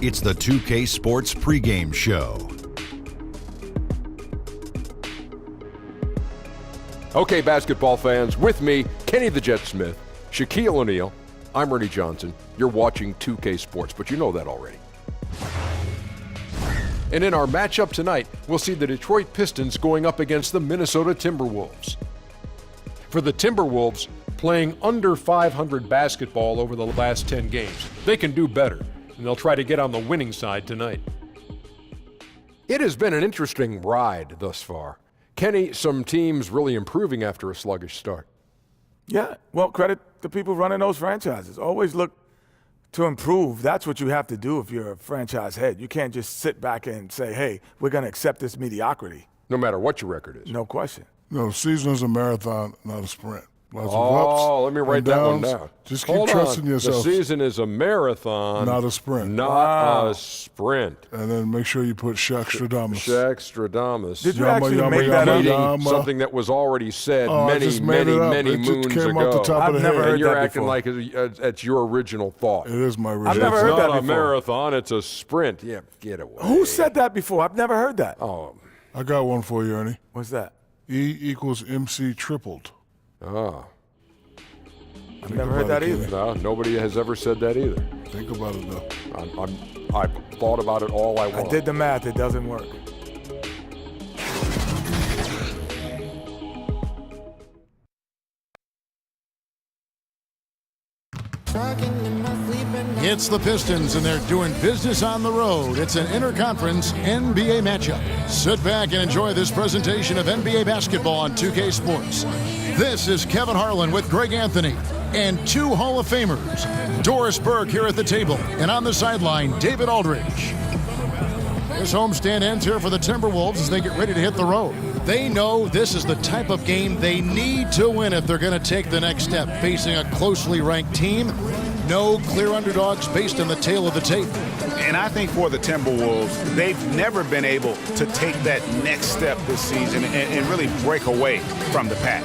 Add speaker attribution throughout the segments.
Speaker 1: It's the 2K Sports pregame show.
Speaker 2: Okay, basketball fans, with me, Kenny the Jet Smith, Shaquille O'Neal, I'm Ernie Johnson. You're watching 2K Sports, but you know that already. And in our matchup tonight, we'll see the Detroit Pistons going up against the Minnesota Timberwolves. For the Timberwolves, playing under 500 basketball over the last 10 games, they can do better, and they'll try to get on the winning side tonight. It has been an interesting ride thus far. Kenny, some teams really improving after a sluggish start.
Speaker 3: Yeah, well, credit the people running those franchises. Always look to improve. That's what you have to do if you're a franchise head. You can't just sit back and say, hey, we're going to accept this mediocrity.
Speaker 2: No matter what your record is.
Speaker 3: No question.
Speaker 4: No, the season is a marathon, not a sprint. Lots
Speaker 2: of ups, let me write that one down.
Speaker 4: Just keep trusting yourself.
Speaker 2: The season is a marathon,
Speaker 4: not a sprint.
Speaker 2: Not a sprint.
Speaker 4: And then make sure you put Shaq-Stradamus.
Speaker 2: Shaq-Stradamus.
Speaker 3: Did you actually make that up?
Speaker 2: Something that was already said many moons ago.
Speaker 4: I've
Speaker 3: never heard that before.
Speaker 2: You're acting like it's your original thought.
Speaker 4: It is my original.
Speaker 3: I've never heard that before.
Speaker 2: It's not a marathon, it's a sprint. Yeah, get away.
Speaker 3: Who said that before? I've never heard that.
Speaker 2: Oh,
Speaker 4: I got one for you, Ernie.
Speaker 3: What's that?
Speaker 4: E equals MC tripled.
Speaker 2: Ah.
Speaker 3: I've never heard that either.
Speaker 2: No, nobody has ever said that either.
Speaker 4: Think about it, though.
Speaker 2: I've thought about it all I want.
Speaker 3: I did the math. It doesn't work.
Speaker 5: It's the Pistons, and they're doing business on the road. It's an interconference NBA matchup. Sit back and enjoy this presentation of NBA basketball on 2K Sports. This is Kevin Harlan with Greg Anthony and two Hall of Famers. Doris Burke here at the table, and on the sideline, David Aldridge. This homestand ends here for the Timberwolves as they get ready to hit the road. They know this is the type of game they need to win if they're going to take the next step, facing a closely ranked team. No clear underdogs based on the tail of the tape.
Speaker 6: And I think for the Timberwolves, they've never been able to take that next step this season and really break away from the pack.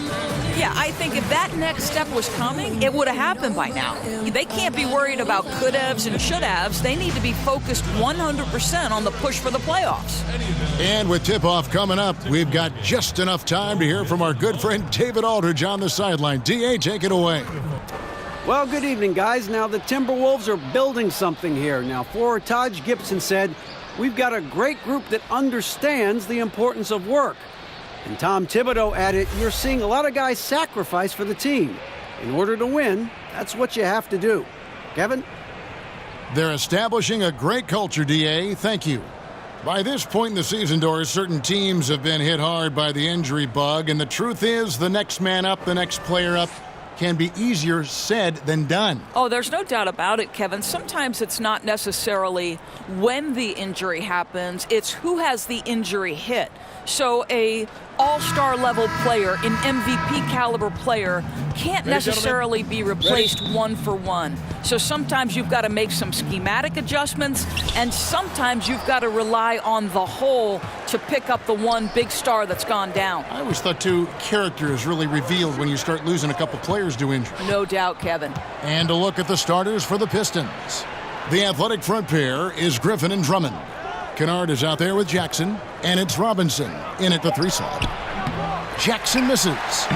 Speaker 7: Yeah, I think if that next step was coming, it would have happened by now. They can't be worried about could-haves and should-haves. They need to be focused 100% on the push for the playoffs.
Speaker 5: And with tip-off coming up, we've got just enough time to hear from our good friend David Aldridge on the sideline. D.A., take it away.
Speaker 8: Well, good evening, guys. Now, the Timberwolves are building something here. Now, forward Taj Gibson said, we've got a great group that understands the importance of work. And Tom Thibodeau added, you're seeing a lot of guys sacrifice for the team. In order to win, that's what you have to do. Kevin?
Speaker 5: They're establishing a great culture, D.A. Thank you. By this point in the season, Doris, certain teams have been hit hard by the injury bug, and the truth is the next man up, the next player up, can be easier said than done.
Speaker 7: Oh, there's no doubt about it, Kevin. Sometimes it's not necessarily when the injury happens, it's who has the injury hit. So a all-star level player, an MVP caliber player, can't necessarily be replaced one for one. So sometimes you've got to make some schematic adjustments, and sometimes you've got to rely on the whole to pick up the one big star that's gone down.
Speaker 5: I always thought, too, character is really revealed when you start losing a couple players to injury.
Speaker 7: No doubt, Kevin.
Speaker 5: And a look at the starters for the Pistons. The athletic front pair is Griffin and Drummond. Kennard is out there with Jackson, and it's Robinson in at the 3 slot. Jackson misses.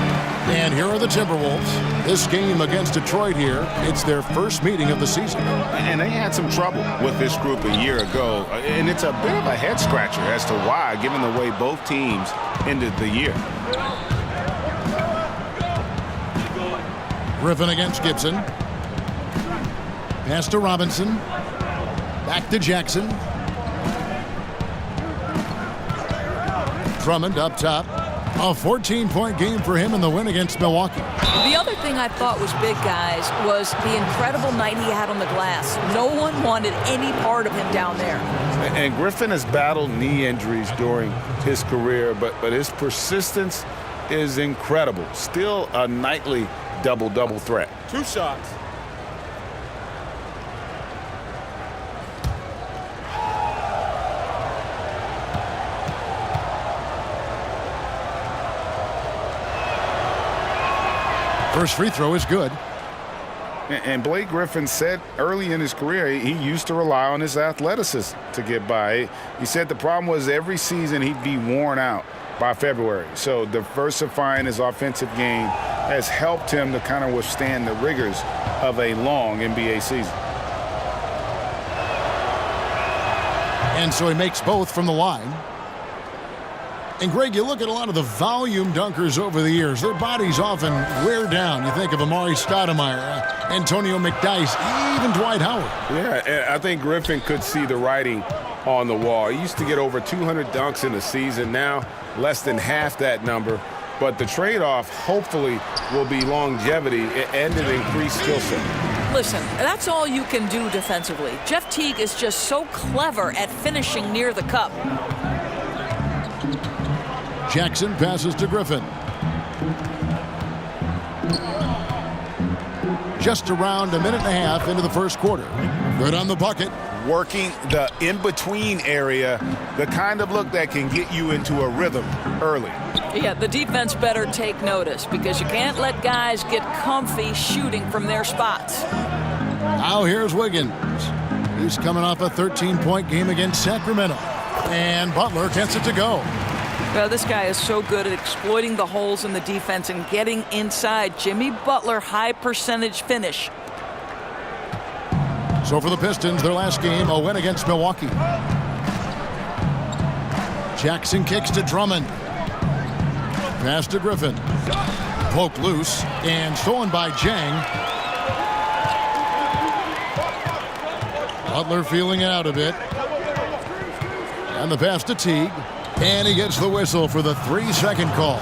Speaker 5: And here are the Timberwolves. This game against Detroit here, it's their first meeting of the season.
Speaker 6: And they had some trouble with this group a year ago, and it's a bit of a head-scratcher as to why, given the way both teams ended the year.
Speaker 5: Griffin against Gibson. Pass to Robinson. Back to Jackson. Drummond up top. A 14-point game for him in the win against Milwaukee.
Speaker 7: The other thing I thought was big, guys, was the incredible night he had on the glass. No one wanted any part of him down there.
Speaker 6: And Griffin has battled knee injuries during his career, but his persistence is incredible. Still a nightly double-double threat.
Speaker 3: 2 shots.
Speaker 5: First free throw is good.
Speaker 6: And Blake Griffin said early in his career he used to rely on his athleticism to get by. He said the problem was every season he'd be worn out by February. So diversifying his offensive game has helped him to kind of withstand the rigors of a long NBA season.
Speaker 5: And so he makes both from the line. And Greg, you look at a lot of the volume dunkers over the years. Their bodies often wear down. You think of Amari Stoudemire, Antonio McDyess, even Dwight Howard.
Speaker 6: Yeah, and I think Griffin could see the writing on the wall. He used to get over 200 dunks in a season. Now less than half that number. But the trade-off hopefully will be longevity and an increased skill set.
Speaker 7: Listen, that's all you can do defensively. Jeff Teague is just so clever at finishing near the cup.
Speaker 5: Jackson passes to Griffin. Just around a minute and a half into the first quarter. Good on the bucket.
Speaker 6: Working the in-between area, the kind of look that can get you into a rhythm early.
Speaker 7: Yeah, the defense better take notice because you can't let guys get comfy shooting from their spots.
Speaker 5: Now here's Wiggins. He's coming off a 13-point game against Sacramento. And Butler gets it to go.
Speaker 7: Well, this guy is so good at exploiting the holes in the defense and getting inside. Jimmy Butler, high percentage finish.
Speaker 5: So for the Pistons, their last game, a win against Milwaukee. Jackson kicks to Drummond. Pass to Griffin. Poked loose and stolen by Jang. Butler feeling it out a bit. And the pass to Teague. And he gets the whistle for the 3-second call.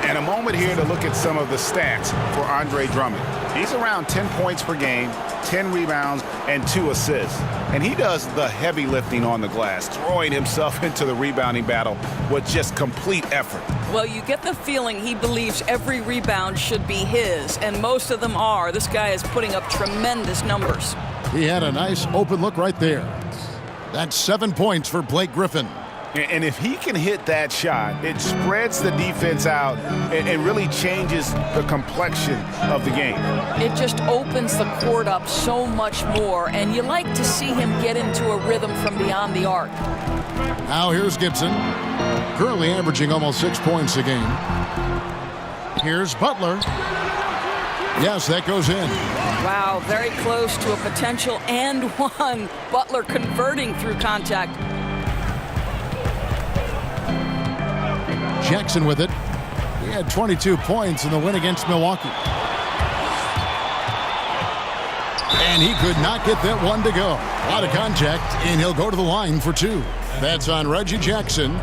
Speaker 6: And a moment here to look at some of the stats for Andre Drummond. He's around 10 points per game, 10 rebounds, and 2 assists. And he does the heavy lifting on the glass, throwing himself into the rebounding battle with just complete effort.
Speaker 7: Well, you get the feeling he believes every rebound should be his, and most of them are. This guy is putting up tremendous numbers.
Speaker 5: He had a nice open look right there. That's 7 points for Blake Griffin.
Speaker 6: And if he can hit that shot, it spreads the defense out and really changes the complexion of the game.
Speaker 7: It just opens the court up so much more, and you like to see him get into a rhythm from beyond the arc.
Speaker 5: Now here's Gibson, currently averaging almost 6 points a game. Here's Butler. Yes, that goes in.
Speaker 7: Wow, very close to a potential and one. Butler converting through contact.
Speaker 5: Jackson with it. He had 22 points in the win against Milwaukee. And he could not get that one to go. Out of contact, and he'll go to the line for 2. That's on Reggie Jackson.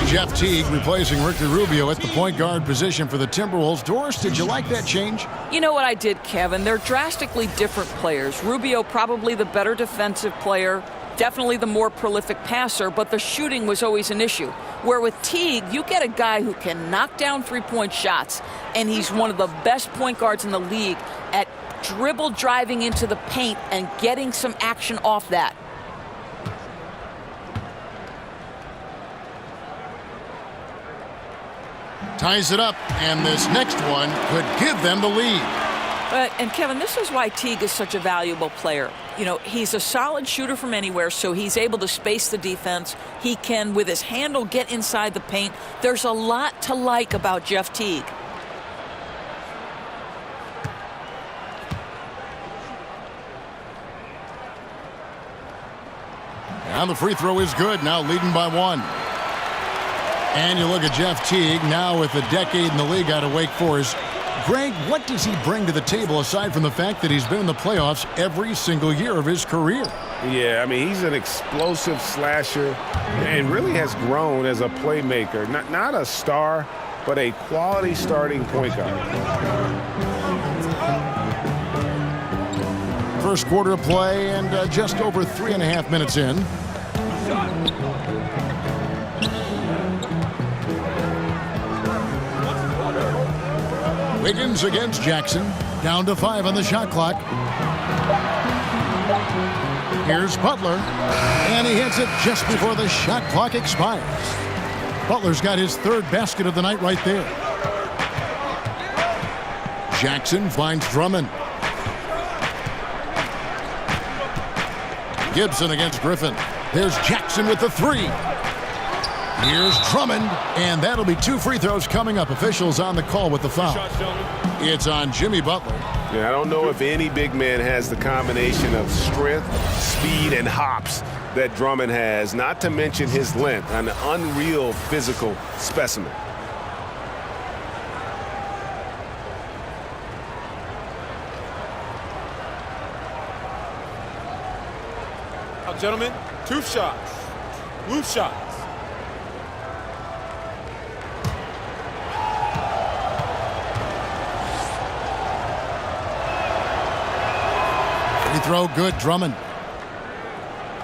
Speaker 5: Jeff Teague replacing Ricky Rubio at the point guard position for the Timberwolves. Doris, did you like that change?
Speaker 7: You know what I did, Kevin? They're drastically different players. Rubio probably the better defensive player. Definitely the more prolific passer, but the shooting was always an issue. Where with Teague, you get a guy who can knock down three-point shots, and he's one of the best point guards in the league at dribble driving into the paint and getting some action off that.
Speaker 5: Ties it up, and this next one could give them the lead.
Speaker 7: And Kevin, this is why Teague is such a valuable player. You know, he's a solid shooter from anywhere, so he's able to space the defense. He can, with his handle, get inside the paint. There's a lot to like about Jeff Teague.
Speaker 5: And the free throw is good, now leading by 1. And you look at Jeff Teague, now with a decade in the league out of Wake Forest. Greg, what does he bring to the table aside from the fact that he's been in the playoffs every single year of his career?
Speaker 6: Yeah, I mean, he's an explosive slasher and really has grown as a playmaker. Not a star, but a quality starting point guard.
Speaker 5: First quarter of play and just over 3.5 minutes in. Wiggins against Jackson. Down to 5 on the shot clock. Here's Butler. And he hits it just before the shot clock expires. Butler's got his 3rd basket of the night right there. Jackson finds Drummond. Gibson against Griffin. There's Jackson with the three. Here's Drummond, and that'll be 2 free throws coming up. Officials on the call with the foul. It's on Jimmy Butler.
Speaker 9: Yeah, I don't know if any big man has the combination of strength, speed, and hops that Drummond has, not to mention his length, an unreal physical specimen.
Speaker 10: Gentlemen, 2 shots. Loose shots.
Speaker 5: Free throw good, Drummond.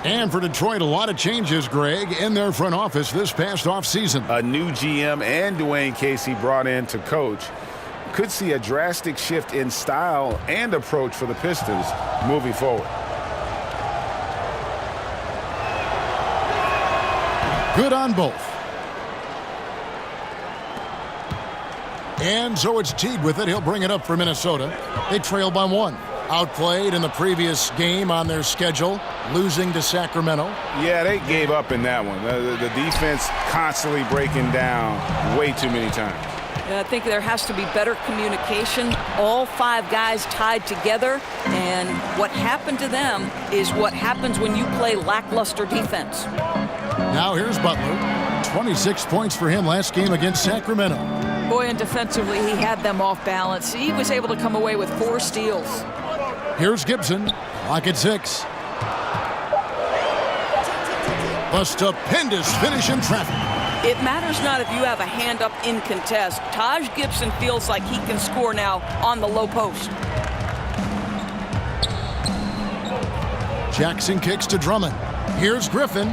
Speaker 5: And for Detroit, a lot of changes, Greg, in their front office this past offseason.
Speaker 6: A new GM and Dwayne Casey brought in to coach. Could see a drastic shift in style and approach for the Pistons moving forward.
Speaker 5: Good on both. And so it's Teague with it. He'll bring it up for Minnesota. They trail by 1. Outplayed in the previous game on their schedule, losing to Sacramento.
Speaker 6: Yeah, they gave up in that one. The defense constantly breaking down way too many times.
Speaker 7: Yeah, I think there has to be better communication. All 5 guys tied together, and what happened to them is what happens when you play lackluster defense.
Speaker 5: Now here's Butler. 26 points for him last game against Sacramento.
Speaker 7: Boy, and defensively, he had them off balance. He was able to come away with 4 steals.
Speaker 5: Here's Gibson. Clock at 6. A stupendous finish in traffic.
Speaker 7: It matters not if you have a hand up in contest. Taj Gibson feels like he can score now on the low post.
Speaker 5: Jackson kicks to Drummond. Here's Griffin.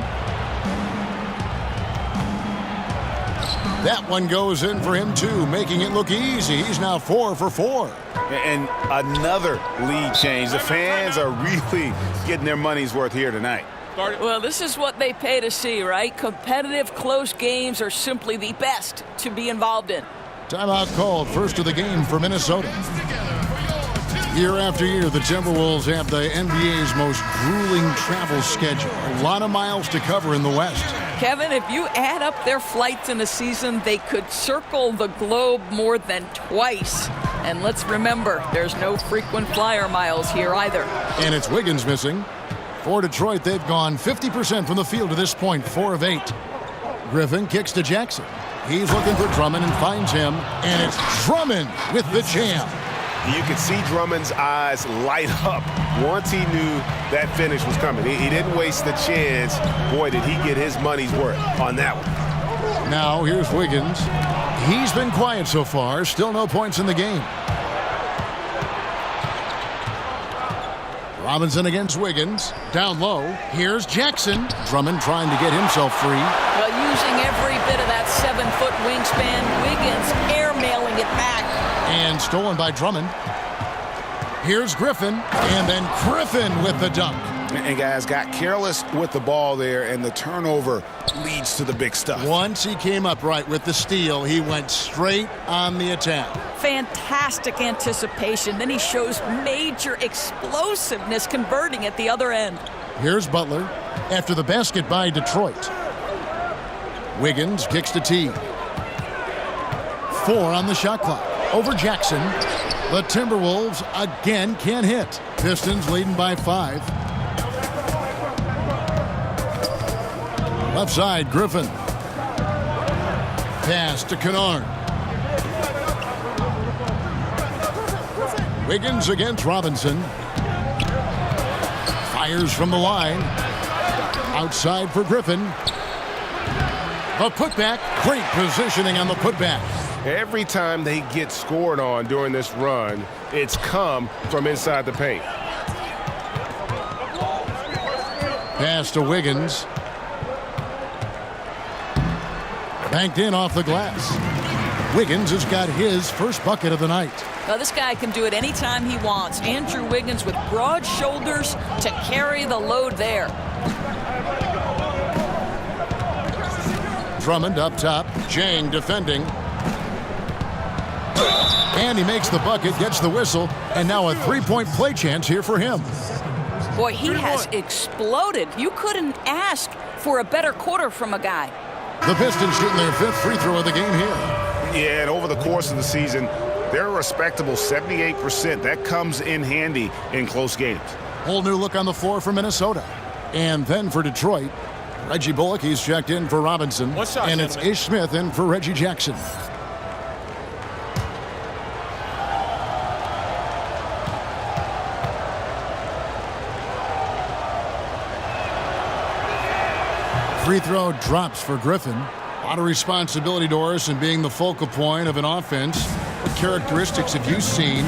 Speaker 5: That one goes in for him, too, making it look easy. He's now 4 for 4.
Speaker 6: And another lead change. The fans are really getting their money's worth here tonight.
Speaker 7: Well, this is what they pay to see, right? Competitive, close games are simply the best to be involved in.
Speaker 5: Timeout called, first of the game for Minnesota. Year after year, the Timberwolves have the NBA's most grueling travel schedule. A lot of miles to cover in the West.
Speaker 7: Kevin, if you add up their flights in a season, they could circle the globe more than twice. And let's remember, there's no frequent flyer miles here either.
Speaker 5: And it's Wiggins missing. For Detroit, they've gone 50% from the field to this point, 4 of 8. Griffin kicks to Jackson. He's looking for Drummond and finds him. And it's Drummond with the jam.
Speaker 9: You could see Drummond's eyes light up once he knew that finish was coming. He didn't waste the chance. Boy, did he get his money's worth on that one.
Speaker 5: Now here's Wiggins. He's been quiet so far. Still no points in the game. Robinson against Wiggins. Down low. Here's Jackson. Drummond trying to get himself free.
Speaker 7: Well, using every bit of that 7-foot wingspan, Wiggins airmailing it back.
Speaker 5: And stolen by Drummond. Here's Griffin. And then Griffin with the dunk.
Speaker 6: And guys got careless with the ball there, and the turnover leads to the big stuff.
Speaker 5: Once he came up right with the steal, he went straight on the attack.
Speaker 7: Fantastic anticipation. Then he shows major explosiveness converting at the other end.
Speaker 5: Here's Butler after the basket by Detroit. Wiggins kicks to Teague. 4 on the shot clock. Over Jackson. The Timberwolves again can't hit. Pistons leading by 5. Left side, Griffin. Pass to Kennard. Wiggins against Robinson. Fires from the line. Outside for Griffin. A putback. Great positioning on the putback.
Speaker 9: Every time they get scored on during this run, it's come from inside the paint.
Speaker 5: Pass to Wiggins. Banked in off the glass. Wiggins has got his first bucket of the night.
Speaker 7: Now, this guy can do it anytime he wants. Andrew Wiggins with broad shoulders to carry the load there.
Speaker 5: Drummond up top. Jang defending. And he makes the bucket, gets the whistle, and now a 3-point play chance here for him.
Speaker 7: Boy, he has exploded. You couldn't ask for a better quarter from a guy.
Speaker 5: The Pistons shooting their 5th free throw of the game here.
Speaker 6: Yeah, and over the course of the season, they're a respectable 78%. That comes in handy in close games.
Speaker 5: Whole new look on the floor for Minnesota. And then for Detroit, Reggie Bullock, he's checked in for Robinson.
Speaker 10: One shot,
Speaker 5: and it's
Speaker 10: gentlemen.
Speaker 5: Ish Smith in for Reggie Jackson. Free throw drops for Griffin. A lot of responsibility, Doris, in being the focal point of an offense. What characteristics have you seen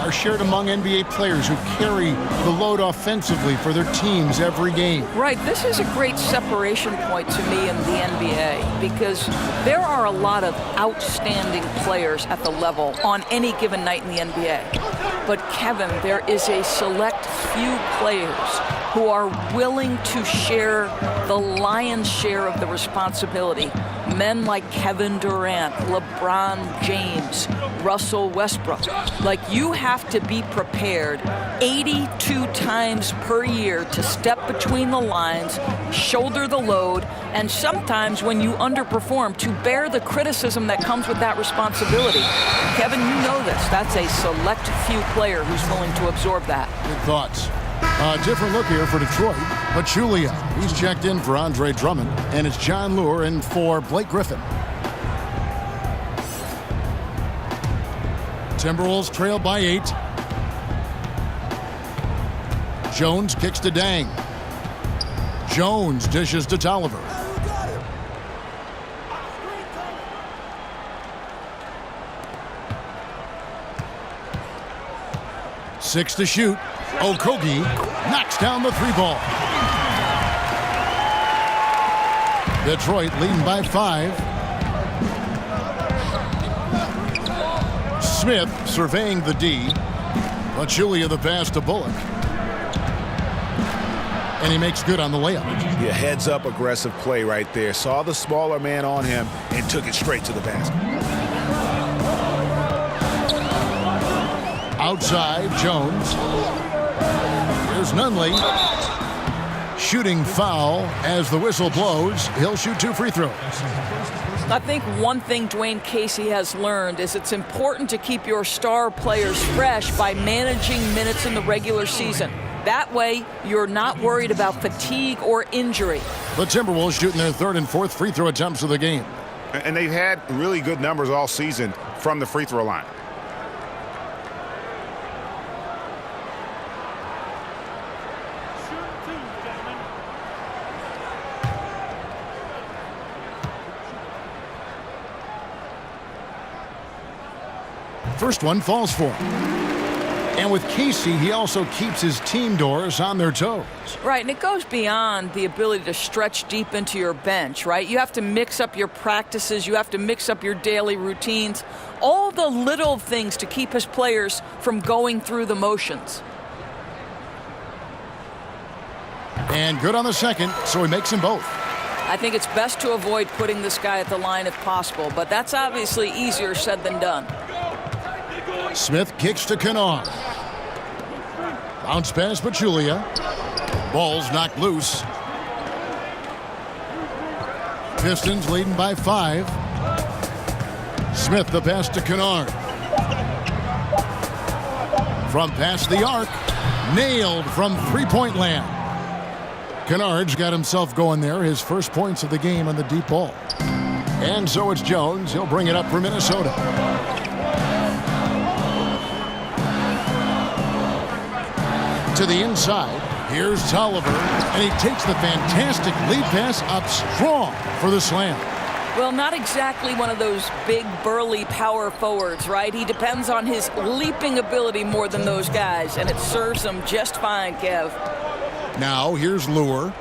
Speaker 5: are shared among NBA players who carry the load offensively for their teams every game?
Speaker 7: Right, this is a great separation point to me in the NBA because there are a lot of outstanding players at the level on any given night in the NBA. But Kevin, there is a select few players who are willing to share the lion's share of the responsibility. Men like Kevin Durant, LeBron James, Russell Westbrook. Like, you have to be prepared 82 times per year to step between the lines, shoulder the load, and sometimes when you underperform, to bear the criticism that comes with that responsibility. Kevin, you know this. That's a select few player who's willing to absorb that.
Speaker 5: Good thoughts. Different look here for Detroit. Pachulia, he's checked in for Andre Drummond, and it's John Lure in for Blake Griffin. Timberwolves trail by 8. Jones kicks to Dang. Jones dishes to Tolliver. Six to shoot. Okogie knocks down the 3-ball. Detroit leading by 5. Smith surveying the D. Pachulia the pass to Bullock. And he makes good on the layup.
Speaker 9: Yeah, heads up aggressive play right there. Saw the smaller man on him and took it straight to the basket.
Speaker 5: Outside, Jones. Here's Nunley. Shooting foul as the whistle blows. He'll shoot 2 free throws.
Speaker 7: I think one thing Dwayne Casey has learned is it's important to keep your star players fresh by managing minutes in the regular season. That way, you're not worried about fatigue or injury.
Speaker 5: The Timberwolves shooting their 3rd and 4th free throw attempts of the game.
Speaker 6: And they've had really good numbers all season from the free throw line.
Speaker 5: First one falls for him. And with Casey, he also keeps his team Doris on their toes.
Speaker 7: Right, and it goes beyond the ability to stretch deep into your bench, right? You have to mix up your practices. You have to mix up your daily routines. All the little things to keep his players from going through the motions.
Speaker 5: And good on the second, so he makes them both.
Speaker 7: I think it's best to avoid putting this guy at the line if possible, but that's obviously easier said than done.
Speaker 5: Smith kicks to Kennard. Bounce pass Pachulia. Ball's knocked loose. Pistons leading by 5. Smith the pass to Kennard. From past the arc. Nailed from 3-point land. Kennard's got himself going there. His first points of the game on the deep ball. And so it's Jones. He'll bring it up for Minnesota. To the inside, here's Tolliver, and he takes the fantastic lead pass up strong for the slam.
Speaker 7: Well, not exactly one of those big, burly power forwards, right? He depends on his leaping ability more than those guys, and it serves him just fine, Kev.
Speaker 5: Now, here's Lure.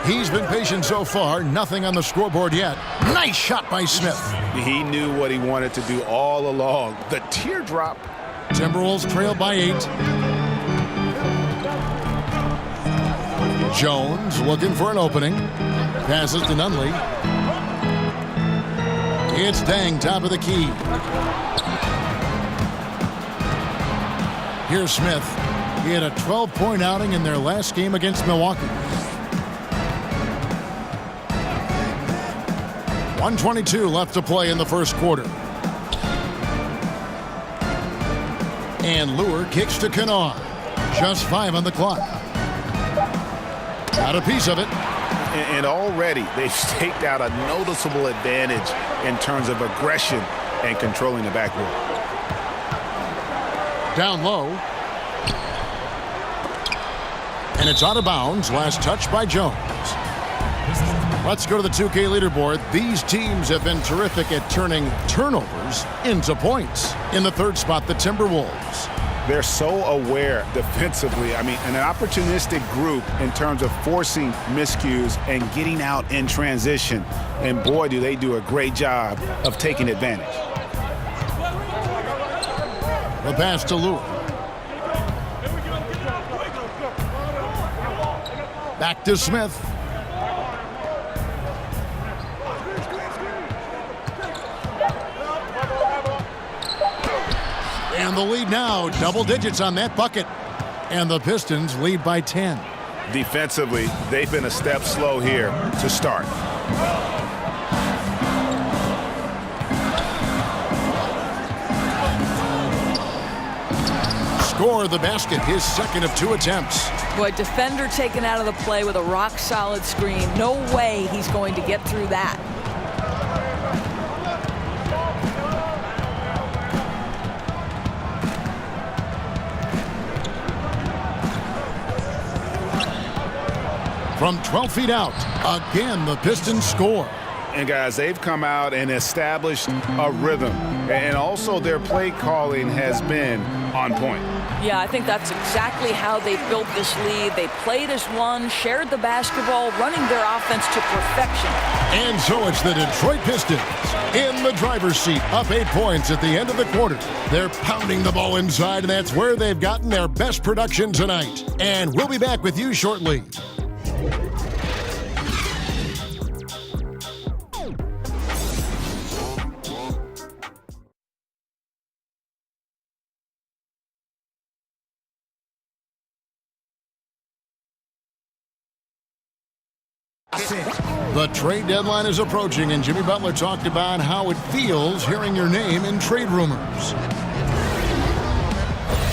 Speaker 5: He's been patient so far, nothing on the scoreboard yet. Nice shot by Smith.
Speaker 9: He knew what he wanted to do all along. The teardrop.
Speaker 5: Timberwolves trail by 8. Jones looking for an opening. Passes to Nunley. It's Dang, top of the key. Here's Smith. He had a 12-point outing in their last game against Milwaukee. 1:22 left to play in the first quarter. And Lure kicks to Kennard. Just 5 on the clock. Got a piece of it.
Speaker 6: And already they've staked out a noticeable advantage in terms of aggression and controlling the backboard.
Speaker 5: Down low. And it's out of bounds. Last touch by Jones. Let's go to the 2K leaderboard. These teams have been terrific at turning turnovers into points. In the third spot, the Timberwolves.
Speaker 6: They're so aware defensively. I mean, an opportunistic group in terms of forcing miscues and getting out in transition. And boy, do they do a great job of taking advantage.
Speaker 5: The pass to Lure. Back to Smith. And the lead now, double digits on that bucket. And the Pistons lead by 10.
Speaker 6: Defensively, they've been a step slow here to start.
Speaker 5: Score the basket, his second of 2 attempts.
Speaker 7: Boy, defender taken out of the play with a rock-solid screen. No way he's going to get through that.
Speaker 5: From 12 feet out, again, the Pistons score.
Speaker 6: And guys, they've come out and established a rhythm. And also their play calling has been on point.
Speaker 7: Yeah, I think that's exactly how they built this lead. They played as one, shared the basketball, running their offense to perfection.
Speaker 5: And so it's the Detroit Pistons in the driver's seat, up 8 points at the end of the quarter. They're pounding the ball inside, and that's where they've gotten their best production tonight. And we'll be back with you shortly. The trade deadline is approaching, and Jimmy Butler talked about how it feels hearing your name in trade rumors.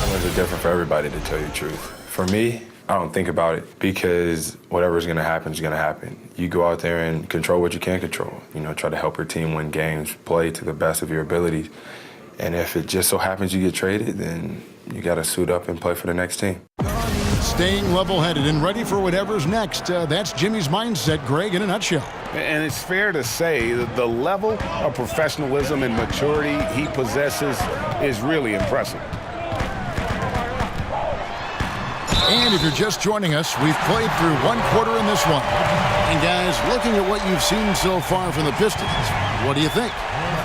Speaker 11: Rumors are different for everybody, to tell you the truth. For me, I don't think about it because whatever's going to happen is going to happen. You go out there and control what you can control. You know, try to help your team win games, play to the best of your abilities. And if it just so happens you get traded, then you got to suit up and play for the next team.
Speaker 5: Staying level-headed and ready for whatever's next. That's Jimmy's mindset, Greg, in a nutshell.
Speaker 6: And it's fair to say that the level of professionalism and maturity he possesses is really impressive.
Speaker 5: And if you're just joining us, we've played through 1 quarter in this one. And guys, looking at what you've seen so far from the Pistons, what do you think?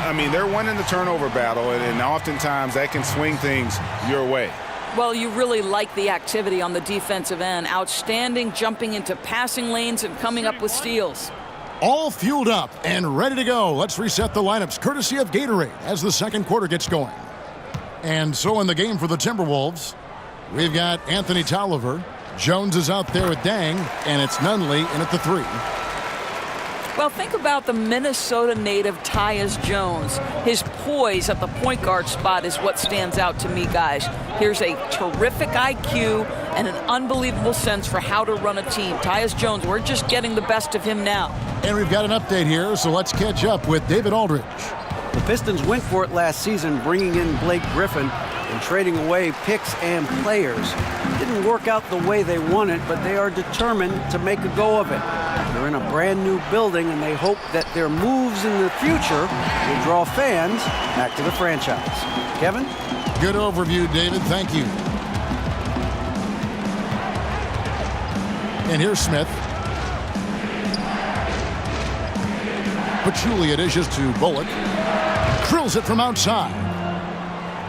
Speaker 6: I mean, they're winning the turnover battle, and oftentimes that can swing things your way.
Speaker 7: Well, you really like the activity on the defensive end. Outstanding, jumping into passing lanes and coming up with steals.
Speaker 5: All fueled up and ready to go. Let's reset the lineups courtesy of Gatorade as the second quarter gets going. And so in the game for the Timberwolves, we've got Anthony Tolliver. Jones is out there with Dang, and it's Nunley in at the 3.
Speaker 7: Well, think about the Minnesota native Tyus Jones. His poise at the point guard spot is what stands out to me, guys. Here's a terrific IQ and an unbelievable sense for how to run a team. Tyus Jones, we're just getting the best of him now.
Speaker 5: And we've got an update here, so let's catch up with David Aldridge.
Speaker 8: The Pistons went for it last season, bringing in Blake Griffin and trading away picks and players. It didn't work out the way they wanted, but they are determined to make a go of it. They're in a brand new building, and they hope that their moves in the future will draw fans back to the franchise. Kevin?
Speaker 5: Good overview, David. Thank you. And here's Smith. Pachulia dishes to Bullock. Drills it from outside.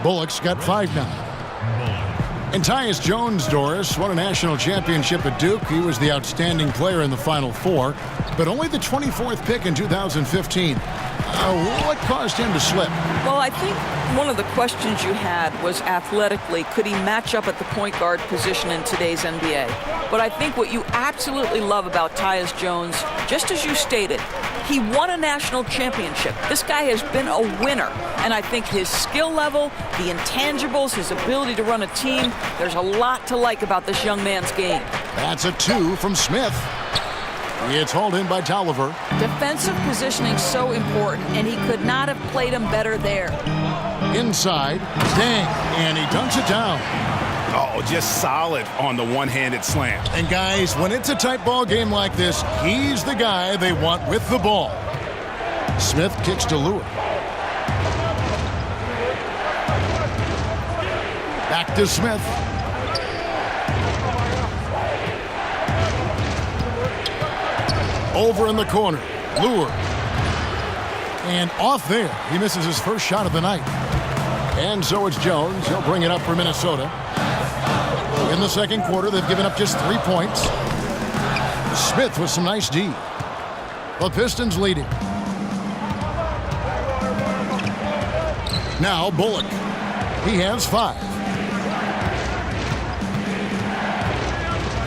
Speaker 5: Bullock's got 5 now. And Tyus Jones, Doris, won a national championship at Duke. He was the outstanding player in the Final Four, but only the 24th pick in 2015. What caused him to slip?
Speaker 7: Well, I think one of the questions you had was athletically, could he match up at the point guard position in today's NBA? But I think what you absolutely love about Tyus Jones, just as you stated, he won a national championship. This guy has been a winner, and I think his skill level, the intangibles, his ability to run a team, there's a lot to like about this young man's game.
Speaker 5: That's a 2 from Smith. It's hauled in by Tolliver.
Speaker 7: Defensive positioning so important, and he could not have played him better there.
Speaker 5: Inside, Dang, and he dunks it down.
Speaker 6: Oh, just solid on the one-handed slam.
Speaker 5: And guys, when it's a tight ball game like this, he's the guy they want with the ball. Smith kicks to Lewis. Back to Smith. Over in the corner, Lure. And off there, he misses his first shot of the night. And so it's Jones. He'll bring it up for Minnesota. In the second quarter, they've given up just 3 points. Smith with some nice D. The Pistons leading. Now Bullock. He has 5.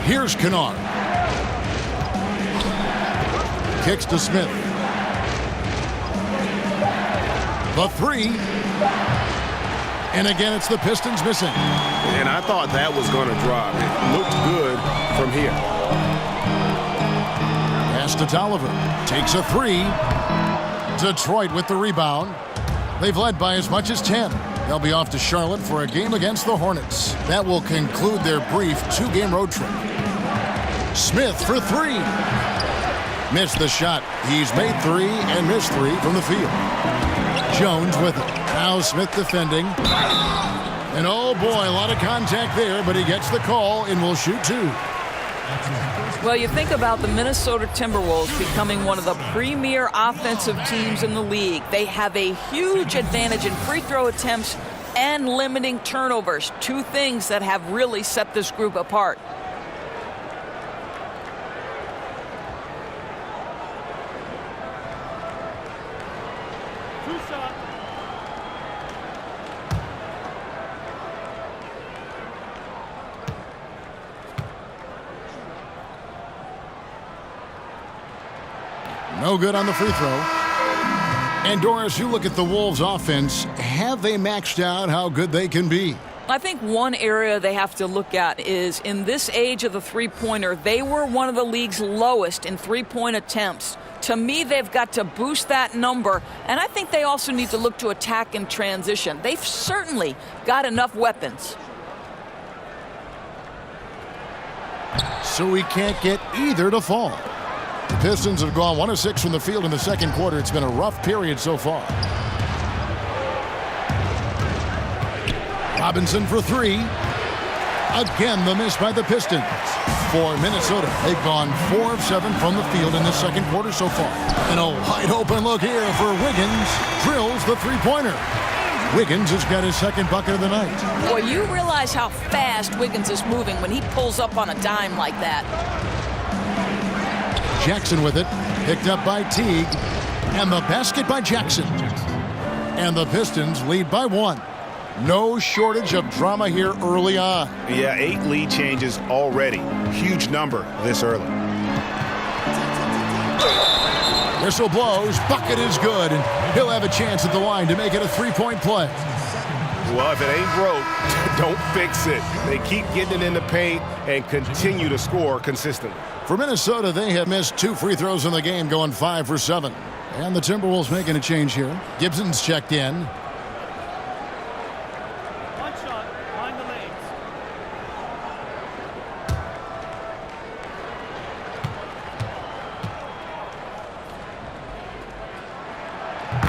Speaker 5: Here's Kennard. Kicks to Smith. The 3. And again, it's the Pistons missing.
Speaker 9: And I thought that was going to drop. It looked good from here.
Speaker 5: Pass to Tolliver. Takes a 3. Detroit with the rebound. They've led by as much as 10. They'll be off to Charlotte for a game against the Hornets. That will conclude their brief 2-game road trip. Smith for 3. Missed the shot. He's made 3 and missed 3 from the field. Jones with it. Now Smith defending. And oh boy, a lot of contact there, but he gets the call and will shoot 2.
Speaker 7: Well, you think about the Minnesota Timberwolves becoming one of the premier offensive teams in the league. They have a huge advantage in free throw attempts and limiting turnovers. 2 things that have really set this group apart.
Speaker 5: No good on the free throw. And Doris, you look at the Wolves offense. Have they maxed out how good they can be?
Speaker 7: I think one area they have to look at is in this age of the three-pointer, they were one of the league's lowest in three-point attempts. To me, they've got to boost that number, and I think they also need to look to attack in transition. They've certainly got enough weapons.
Speaker 5: So we can't get either to fall. The Pistons have gone 1 of 6 from the field in the second quarter. It's been a rough period so far. Robinson for 3. Again, the miss by the Pistons. For Minnesota, they've gone 4 of 7 from the field in the second quarter so far. And a wide open look here for Wiggins. Drills the three-pointer. Wiggins has got his second bucket of the night.
Speaker 7: Boy, you realize how fast Wiggins is moving when he pulls up on a dime like that.
Speaker 5: Jackson with it, picked up by Teague, and the basket by Jackson. And the Pistons lead by 1. No shortage of drama here early on.
Speaker 6: Yeah, 8 lead changes already. Huge number this early.
Speaker 5: Whistle blows, bucket is good, and he'll have a chance at the line to make it a 3-point play.
Speaker 9: Well, if it ain't broke, don't fix it. They keep getting it in the paint and continue to score consistently.
Speaker 5: For Minnesota, they have missed 2 free throws in the game, going 5 for 7. And the Timberwolves making a change here. Gibson's checked in.
Speaker 10: One shot, behind the lanes.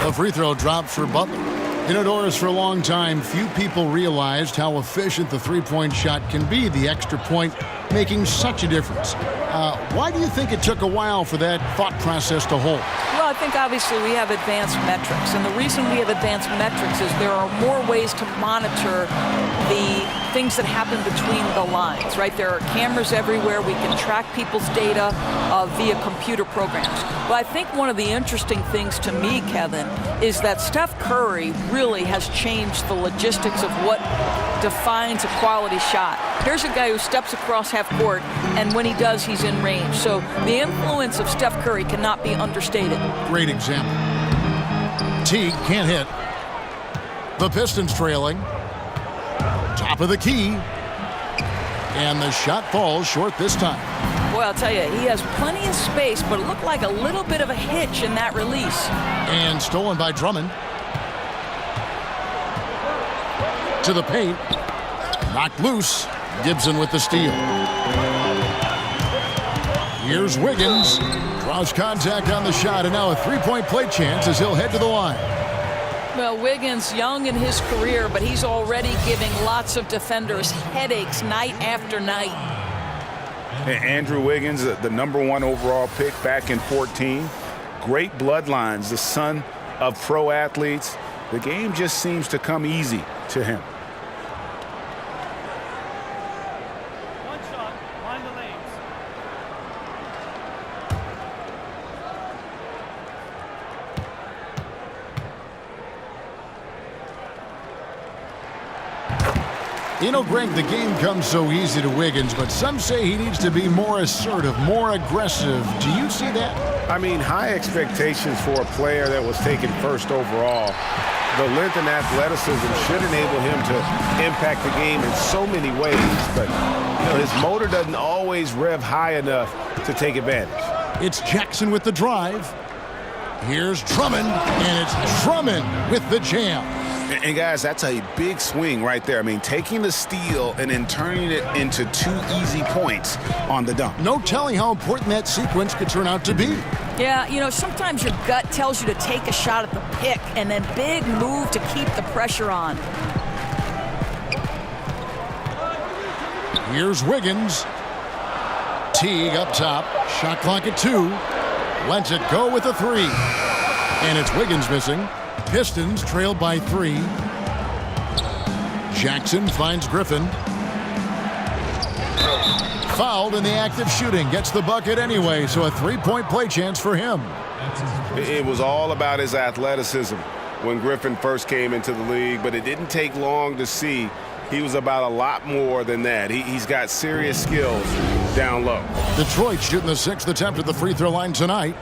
Speaker 5: The free throw drops for Butler. You know, Doris, for a long time, few people realized how efficient the three-point shot can be, the extra point making such a difference. Why do you think it took a while for that thought process to hold?
Speaker 7: Well, I think obviously we have advanced metrics, and the reason we have advanced metrics is there are more ways to monitor the things that happen between the lines, right? There are cameras everywhere. We can track people's data via computer programs. But I think one of the interesting things to me, Kevin, is that Steph Curry really has changed the logistics of what defines a quality shot. Here's a guy who steps across half court, and when he does, he's in range. So the influence of Steph Curry cannot be understated.
Speaker 5: Great example. Teague can't hit. The Pistons trailing. Top of the key. And the shot falls short this time.
Speaker 7: Boy, I'll tell you, he has plenty of space, but it looked like a little bit of a hitch in that release.
Speaker 5: And stolen by Drummond. To the paint. Knocked loose. Gibson with the steal. Here's Wiggins. Draws contact on the shot, and now a three-point play chance as he'll head to the line.
Speaker 7: Well, Wiggins, young in his career, but he's already giving lots of defenders headaches night after night.
Speaker 6: Andrew Wiggins, the #1 overall pick back in 14. Great bloodlines, the son of pro athletes. The game just seems to come easy to him.
Speaker 10: One shot, mind the lanes.
Speaker 5: You know, Greg, the game comes so easy to Wiggins, but some say he needs to be more assertive, more aggressive. Do you see that?
Speaker 6: I mean, high expectations for a player that was taken first overall. The length and athleticism should enable him to impact the game in so many ways, but you know, his motor doesn't always rev high enough to take advantage.
Speaker 5: It's Jackson with the drive. Here's Drummond, and it's Drummond with the jam.
Speaker 6: And guys, that's a big swing right there. I mean, taking the steal and then turning it into 2 easy points on the dunk.
Speaker 5: No telling how important that sequence could turn out to be.
Speaker 7: Yeah, you know, sometimes your gut tells you to take a shot at the pick and then big move to keep the pressure on.
Speaker 5: Here's Wiggins. Teague up top. Shot clock at 2. Lets it go with a 3. And it's Wiggins missing. Pistons trailed by 3. Jackson finds Griffin. Fouled in the act of shooting. Gets the bucket anyway, so a 3-point play chance for him.
Speaker 9: It was all about his athleticism when Griffin first came into the league, but it didn't take long to see he was about a lot more than that. He's got serious skills down low.
Speaker 5: Detroit shooting the 6th attempt at the free throw line tonight.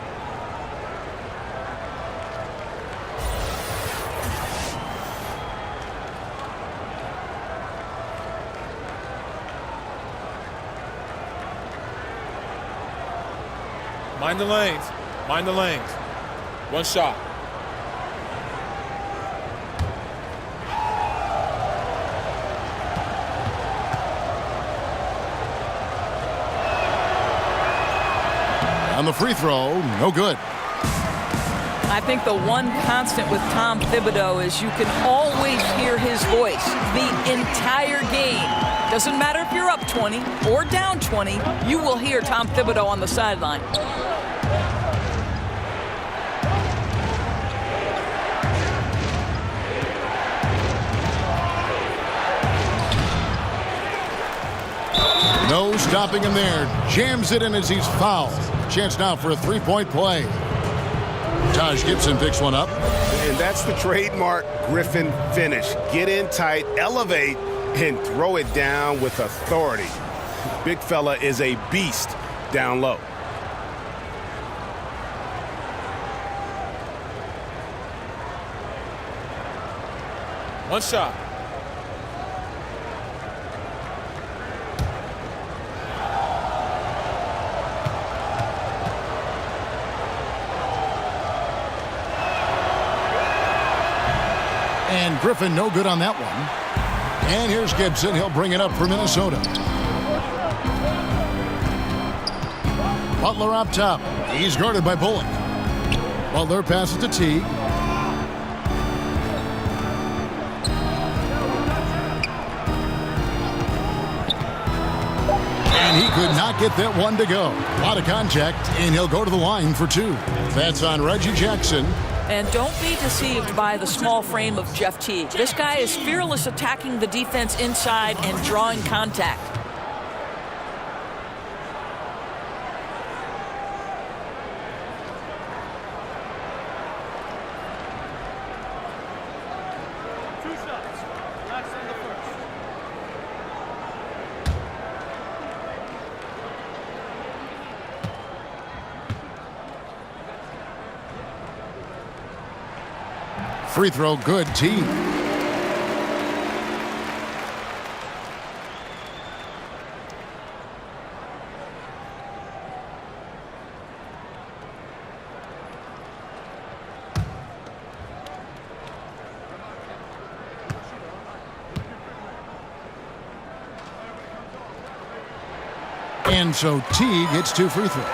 Speaker 12: Mind the lanes. Mind the lanes. One shot.
Speaker 5: On the free throw, no good.
Speaker 7: I think the one constant with Tom Thibodeau is you can always hear his voice the entire game. Doesn't matter if you're up 20 or down 20, you will hear Tom Thibodeau on the sideline.
Speaker 5: No stopping him there. Jams it in as he's fouled. Chance now for a 3-point play. Taj Gibson picks one up.
Speaker 9: And that's the trademark Griffin finish. Get in tight, elevate, and throw it down with authority. Big fella is a beast down low.
Speaker 12: One shot.
Speaker 5: And Griffin no good on that one. And here's Gibson. He'll bring it up for Minnesota. Butler up top. He's guarded by Bullock. Butler passes to Teague. And he could not get that one to go. A lot of contact, and he'll go to the line for 2. That's on Reggie Jackson.
Speaker 7: And don't be deceived by the small frame of Jeff Teague. This guy is fearless attacking the defense inside and drawing contact.
Speaker 5: Free throw good, Teague. And so Teague hits 2 free throws.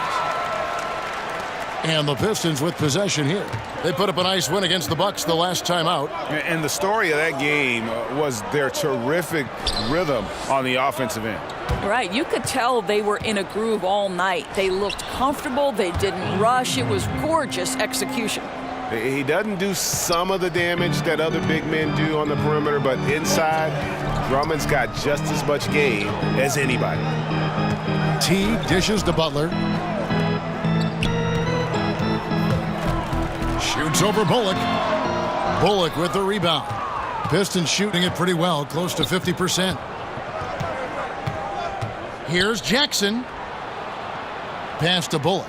Speaker 5: And the Pistons with possession here. They put up a nice win against the Bucks the last time out.
Speaker 6: And the story of that game was their terrific rhythm on the offensive end.
Speaker 7: Right, you could tell they were in a groove all night. They looked comfortable, they didn't rush. It was gorgeous execution.
Speaker 9: He doesn't do some of the damage that other big men do on the perimeter, but inside, Drummond's got just as much game as anybody.
Speaker 5: Teague dishes to Butler. Shoots over Bullock. Bullock with the rebound. Pistons shooting it pretty well, close to 50%. Here's Jackson. Pass to Bullock.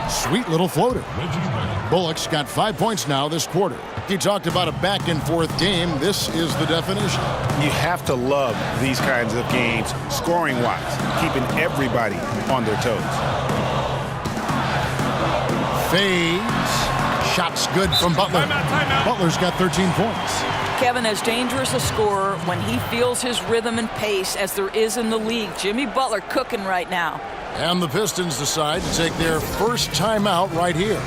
Speaker 5: Sweet little floater. Bullock's got 5 points now this quarter. He talked about a back-and-forth game. This is the definition.
Speaker 6: You have to love these kinds of games, scoring-wise, keeping everybody on their toes.
Speaker 5: Fades. Shots good from Butler.
Speaker 12: Timeout.
Speaker 5: Butler's got 13 points.
Speaker 7: Kevin, as dangerous a scorer when he feels his rhythm and pace as there is in the league. Jimmy Butler cooking right now.
Speaker 5: And the Pistons decide to take their first timeout right here.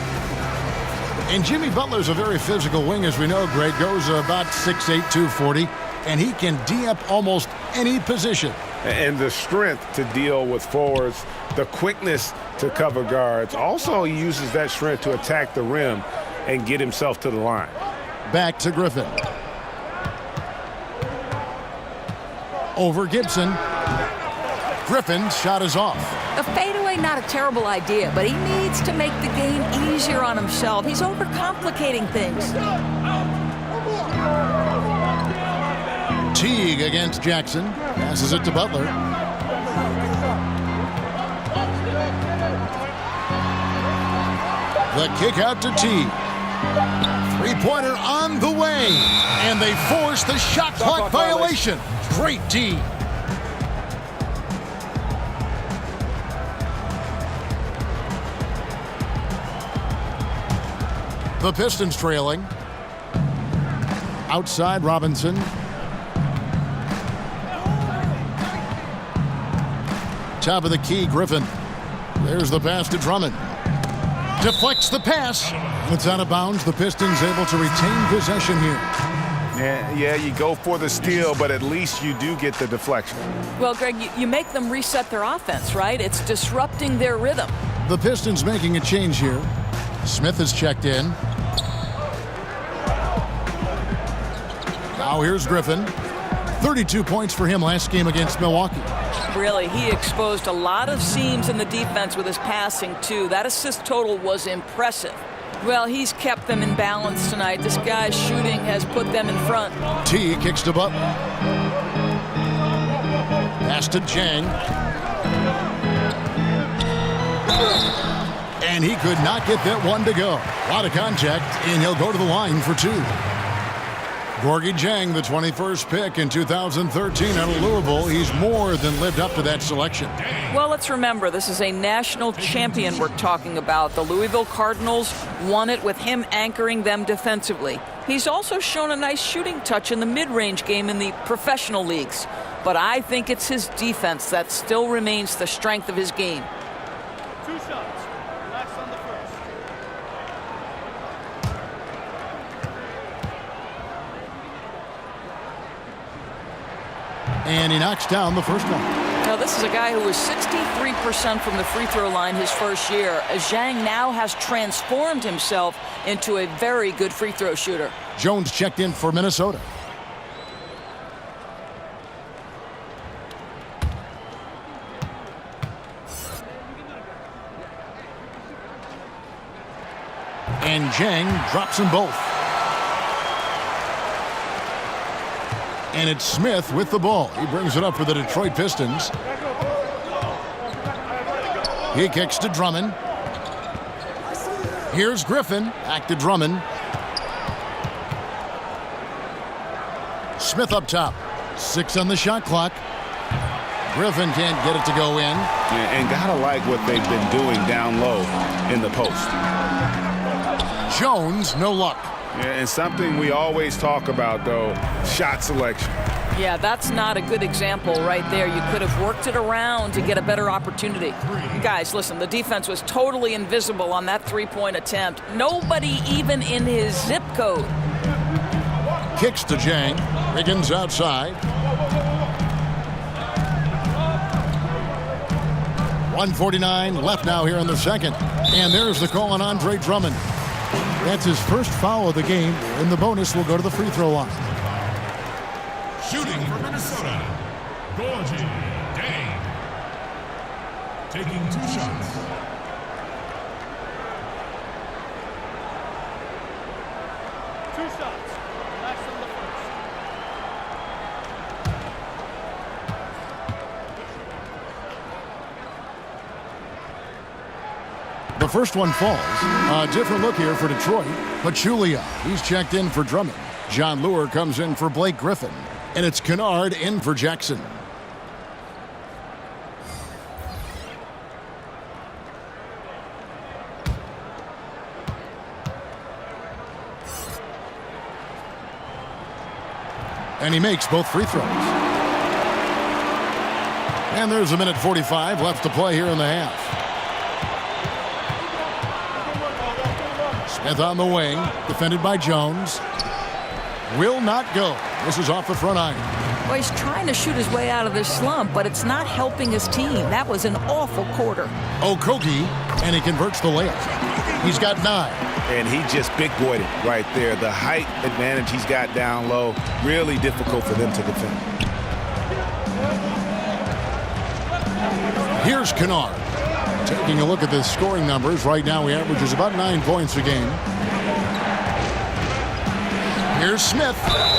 Speaker 5: And Jimmy Butler's a very physical wing, as we know, Greg. Goes about 6'8", 240, and he can D up almost any position.
Speaker 6: And the strength to deal with forwards, the quickness to cover guards. Also, he uses that strength to attack the rim and get himself to the line.
Speaker 5: Back to Griffin. Over Gibson. Griffin's shot is off.
Speaker 7: A fadeaway, not a terrible idea, but he needs to make the game easier on himself. He's overcomplicating things.
Speaker 5: Teague against Jackson. Passes it to Butler. The kick out to Teague. Three-pointer on the way. And they force the shot clock violation. Great D. The Pistons trailing. Outside Robinson. Top of the key, Griffin. There's the pass to Drummond. Deflects the pass. It's out of bounds. The Pistons able to retain possession here.
Speaker 6: Yeah, you go for the steal, but at least you do get the deflection.
Speaker 7: Well, Greg, you make them reset their offense, right? It's disrupting their rhythm.
Speaker 5: The Pistons making a change here. Smith has checked in. Now here's Griffin. 32 points for him last game against Milwaukee.
Speaker 7: Really, he exposed a lot of seams in the defense with his passing, too. That assist total was impressive. Well, he's kept them in balance tonight. This guy's shooting has put them in front.
Speaker 5: T kicks to Butler. Pass to Jang. And he could not get that one to go. A lot of contact, and he'll go to the line for two. Gorgie Jang, the 21st pick in 2013 out of Louisville. He's more than lived up to that selection.
Speaker 7: Well, let's remember, this is a national champion we're talking about. The Louisville Cardinals won it with him anchoring them defensively. He's also shown a nice shooting touch in the mid-range game in the professional leagues. But I think it's his defense that still remains the strength of his game.
Speaker 10: 2 shots. Relax on the first.
Speaker 5: And he knocks down the first one.
Speaker 7: Now, this is a guy who was 63% from the free throw line his first year. Zhang now has transformed himself into a very good free throw shooter.
Speaker 5: Jones checked in for Minnesota. And Zhang drops them both. And it's Smith with the ball. He brings it up for the Detroit Pistons. He kicks to Drummond. Here's Griffin. Back to Drummond. Smith up top. 6 on the shot clock. Griffin can't get it to go in.
Speaker 6: And gotta like what they've been doing down low in the post.
Speaker 5: Jones, no luck.
Speaker 6: Yeah, and something we always talk about, though, shot selection.
Speaker 7: Yeah, that's not a good example right there. You could have worked it around to get a better opportunity. Guys, listen, the defense was totally invisible on that three-point attempt. Nobody even in his zip code.
Speaker 5: Kicks to Zhang. Wiggins outside. 1:49 left now here in the second. And there's the call on Andre Drummond. That's his first foul of the game, and the bonus will go to the free throw line.
Speaker 13: Shooting for Minnesota, Gorgie Dang. Taking 2 shots.
Speaker 10: Last on the
Speaker 5: The first one falls. A different look here for Detroit. Pachulia, he's checked in for Drummond. John Lure comes in for Blake Griffin. And it's Kennard in for Jackson. And he makes both free throws. And there's a minute 45 left to play here in the half. Smith on the wing, defended by Jones. Will not go. This is off the front iron.
Speaker 7: Well, he's trying to shoot his way out of this slump, but it's not helping his team. That was an awful quarter.
Speaker 5: Okogie, and he converts the layup. He's got 9.
Speaker 6: And he just big boyed it right there. The height advantage he's got down low, really difficult for them to defend.
Speaker 5: Here's Kennard. Taking a look at the scoring numbers, right now he averages about 9 points a game. Here's Smith,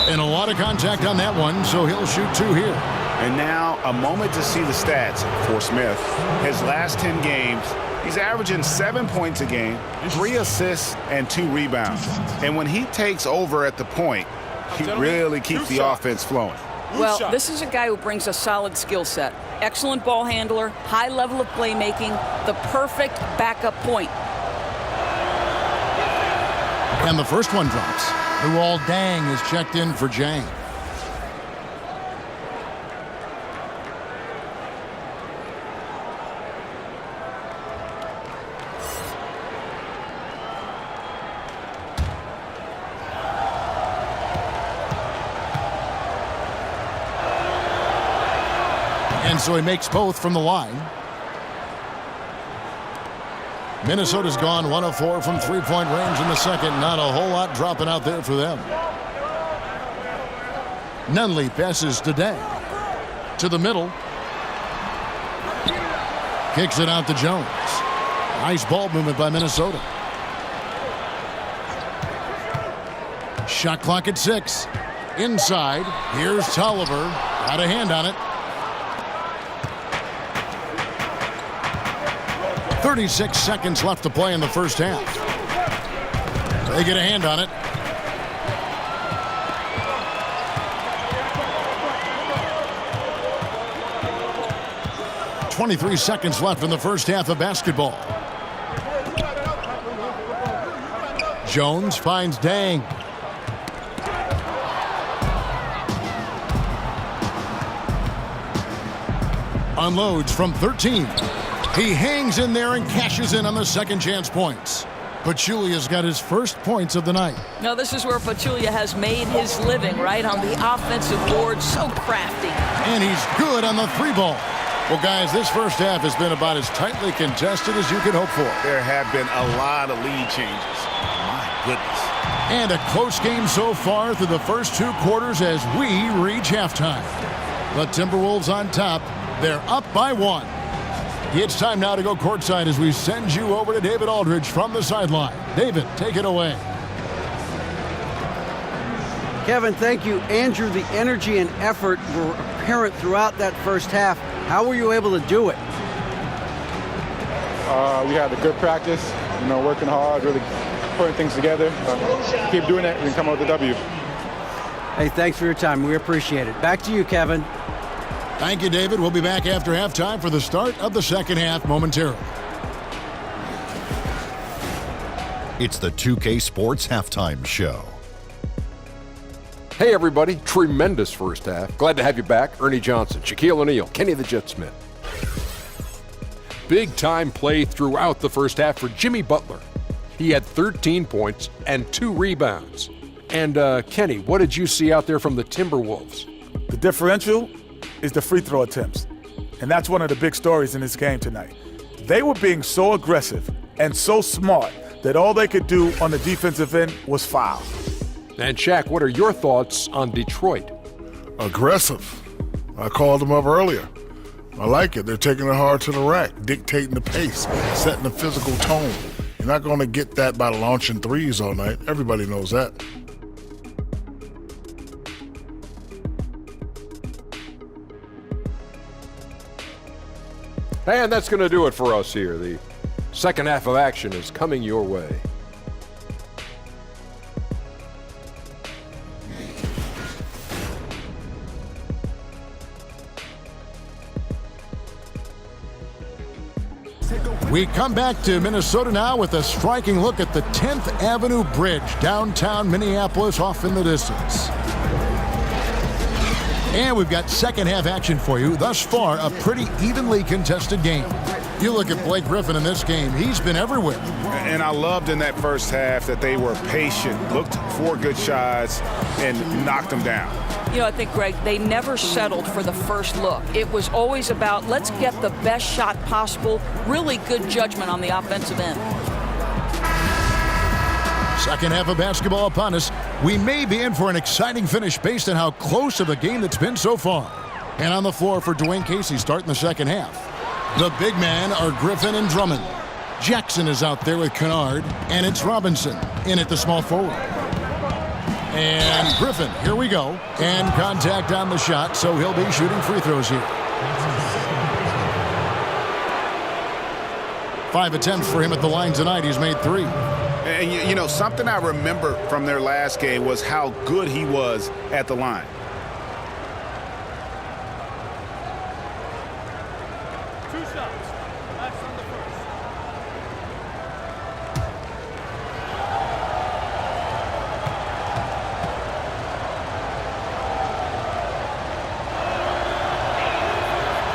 Speaker 5: and a lot of contact on that one, so he'll shoot 2 here.
Speaker 6: And now a moment to see the stats for Smith. His last 10 games, he's averaging 7 points a game, 3 assists, and 2 rebounds. And when he takes over at the point, he really keeps the offense flowing.
Speaker 7: Well, this is a guy who brings a solid skill set. Excellent ball handler, high level of playmaking, the perfect backup point.
Speaker 5: And the first one drops. Luol Deng is checked in for Zhang. And so he makes both from the line. Minnesota's gone 1 of 4 from three-point range in the second. Not a whole lot dropping out there for them. Nunley passes to Deng. To the middle. Kicks it out to Jones. Nice ball movement by Minnesota. Shot clock at 6. Inside. Here's Tolliver. Got a hand on it. 36 seconds left to play in the first half. They get a hand on it. .23 seconds left in the first half of basketball. Jones finds Deng. Unloads from 13. He hangs in there and cashes in on the second chance points. Pachulia's got his first points of the night.
Speaker 7: Now, this is where Pachulia has made his living, right, on the offensive board. So crafty.
Speaker 5: And he's good on the 3 ball. Well, guys, this first half has been about as tightly contested as you can hope for.
Speaker 9: There have been a lot of lead changes. My goodness.
Speaker 5: And a close game so far through the first 2 quarters as we reach halftime. The Timberwolves on top. They're up by 1. It's time now to go courtside as we send you over to David Aldridge from the sideline. David, take it away.
Speaker 8: Kevin, thank you. Andrew, the energy and effort were apparent throughout that first half. How were you able to do it?
Speaker 14: We had a good practice, working hard, really putting things together. Keep doing it and come out with a W.
Speaker 8: Hey, thanks for your time. We appreciate it. Back to you, Kevin.
Speaker 5: Thank you, David. We'll be back after halftime for the start of the second half momentarily.
Speaker 1: It's the 2K Sports Halftime Show.
Speaker 2: Hey, everybody. Tremendous first half. Glad to have you back. Ernie Johnson, Shaquille O'Neal, Kenny the Jet Smith. Big-time play throughout the first half for Jimmy Butler. He had 13 points and 2 rebounds. And, Kenny, what did you see out there from the Timberwolves?
Speaker 3: The differential is the free throw attempts. And that's one of the big stories in this game tonight. They were being so aggressive and so smart that all they could do on the defensive end was foul.
Speaker 2: And Shaq, what are your thoughts on Detroit?
Speaker 4: Aggressive. I called them up earlier. I like it. They're taking it hard to the rack, dictating the pace, setting the physical tone. You're not going to get that by launching threes all night. Everybody knows that.
Speaker 2: And that's going to do it for us here. The second half of action is coming your way.
Speaker 5: We come back to Minnesota now with a striking look at the 10th Avenue Bridge, downtown Minneapolis, off in the distance. And we've got second half action for you. Thus far, a pretty evenly contested game. You look at Blake Griffin in this game. He's been everywhere.
Speaker 9: And I loved in that first half that they were patient, looked for good shots, and knocked them down.
Speaker 7: I think, Greg, they never settled for the first look. It was always about, let's get the best shot possible. Really good judgment on the offensive end.
Speaker 5: Second half of basketball upon us. We may be in for an exciting finish based on how close of a game that's been so far. And on the floor for Dwayne Casey starting the second half. The big men are Griffin and Drummond. Jackson is out there with Kennard, and it's Robinson in at the small forward. And Griffin, here we go. And contact on the shot, so he'll be shooting free throws here. 5 attempts for him at the line tonight. He's made 3.
Speaker 9: And, something I remember from their last game was how good he was at the line.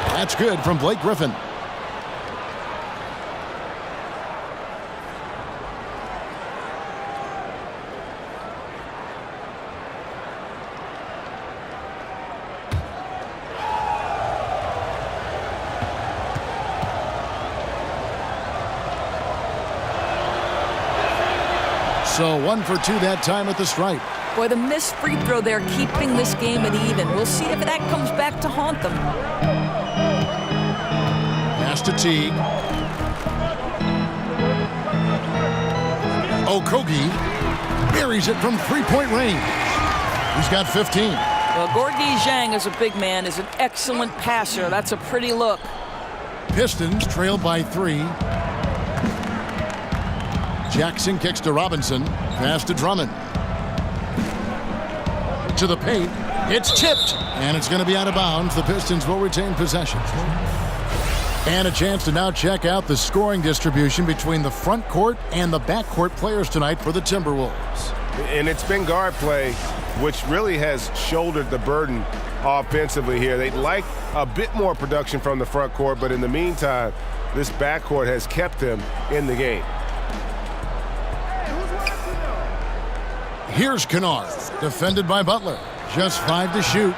Speaker 5: That's good from Blake Griffin. So 1 for 2 that time at the stripe.
Speaker 7: Boy, the missed free throw there keeping this game at even. We'll see if that comes back to haunt them.
Speaker 5: Pass to Teague. Okogie buries it from three-point range. He's got 15.
Speaker 7: Well, Gorgui Zhang, as a big man, is an excellent passer. That's a pretty look.
Speaker 5: Pistons trail by 3. Jackson kicks to Robinson. Pass to Drummond. To the paint. It's tipped. And it's going to be out of bounds. The Pistons will retain possession. And a chance to now check out the scoring distribution between the front court and the back court players tonight for the Timberwolves.
Speaker 9: And it's been guard play, which really has shouldered the burden offensively here. They'd like a bit more production from the front court, but in the meantime, this backcourt has kept them in the game.
Speaker 5: Here's Kennard, defended by Butler. Just 5 to shoot.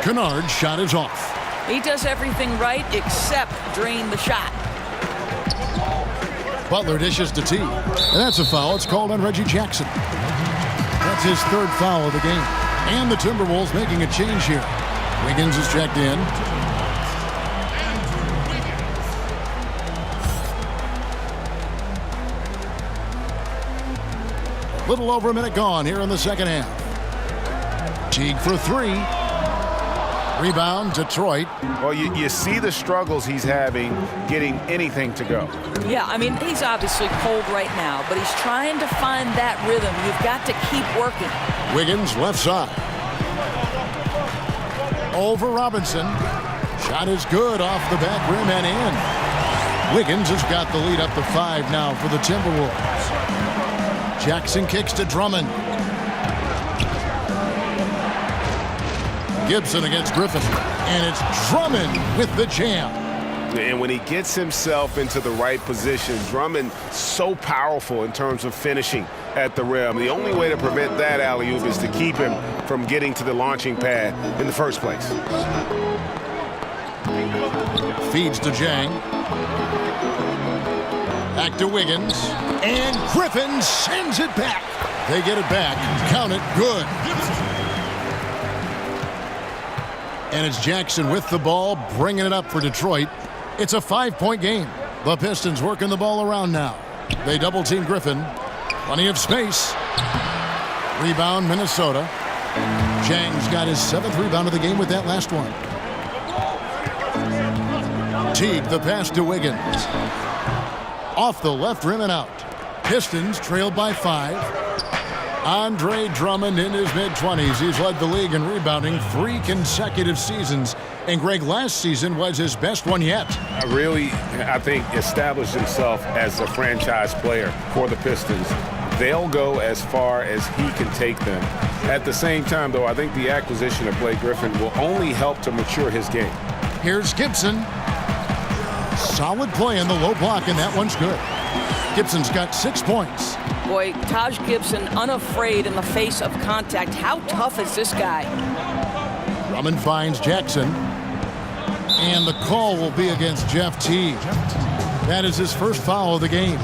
Speaker 5: Kennard's shot is off.
Speaker 7: He does everything right except drain the shot.
Speaker 5: Butler dishes to T. And that's a foul. It's called on Reggie Jackson. That's his third foul of the game. And the Timberwolves making a change here. Wiggins is checked in. A little over a minute gone here in the second half. Teague for three. Rebound, Detroit.
Speaker 6: Well, you see the struggles he's having getting anything to go.
Speaker 7: Yeah, I mean, he's obviously cold right now, but he's trying to find that rhythm. You've got to keep working.
Speaker 5: Wiggins left side. Over Robinson. Shot is good off the back rim and in. Wiggins has got the lead up to 5 now for the Timberwolves. Jackson kicks to Drummond. Gibson against Griffin. And it's Drummond with the jam.
Speaker 9: And when he gets himself into the right position, Drummond so powerful in terms of finishing at the rim. The only way to prevent that alley-oop is to keep him from getting to the launching pad in the first place.
Speaker 5: Feeds to Jang. Back to Wiggins. And Griffin sends it back. They get it back. Count it. Good. And it's Jackson with the ball, bringing it up for Detroit. It's a 5-point game. The Pistons working the ball around now. They double-team Griffin. Plenty of space. Rebound, Minnesota. Jang's got his 7th rebound of the game with that last one. Teague, the pass to Wiggins. Off the left rim and out. Pistons trailed by 5. Andre Drummond in his mid-20s. He's led the league in rebounding 3 consecutive seasons. And Greg, last season was his best one yet.
Speaker 9: Really, I think, established himself as a franchise player for the Pistons. They'll go as far as he can take them. At the same time, though, I think the acquisition of Blake Griffin will only help to mature his game.
Speaker 5: Here's Gibson. Solid play in the low block, and that one's good. Gibson's got 6 points.
Speaker 7: Boy, Taj Gibson unafraid in the face of contact. How tough is this guy?
Speaker 5: Drummond finds Jackson. And the call will be against Jeff Teague. That is his first foul of the game.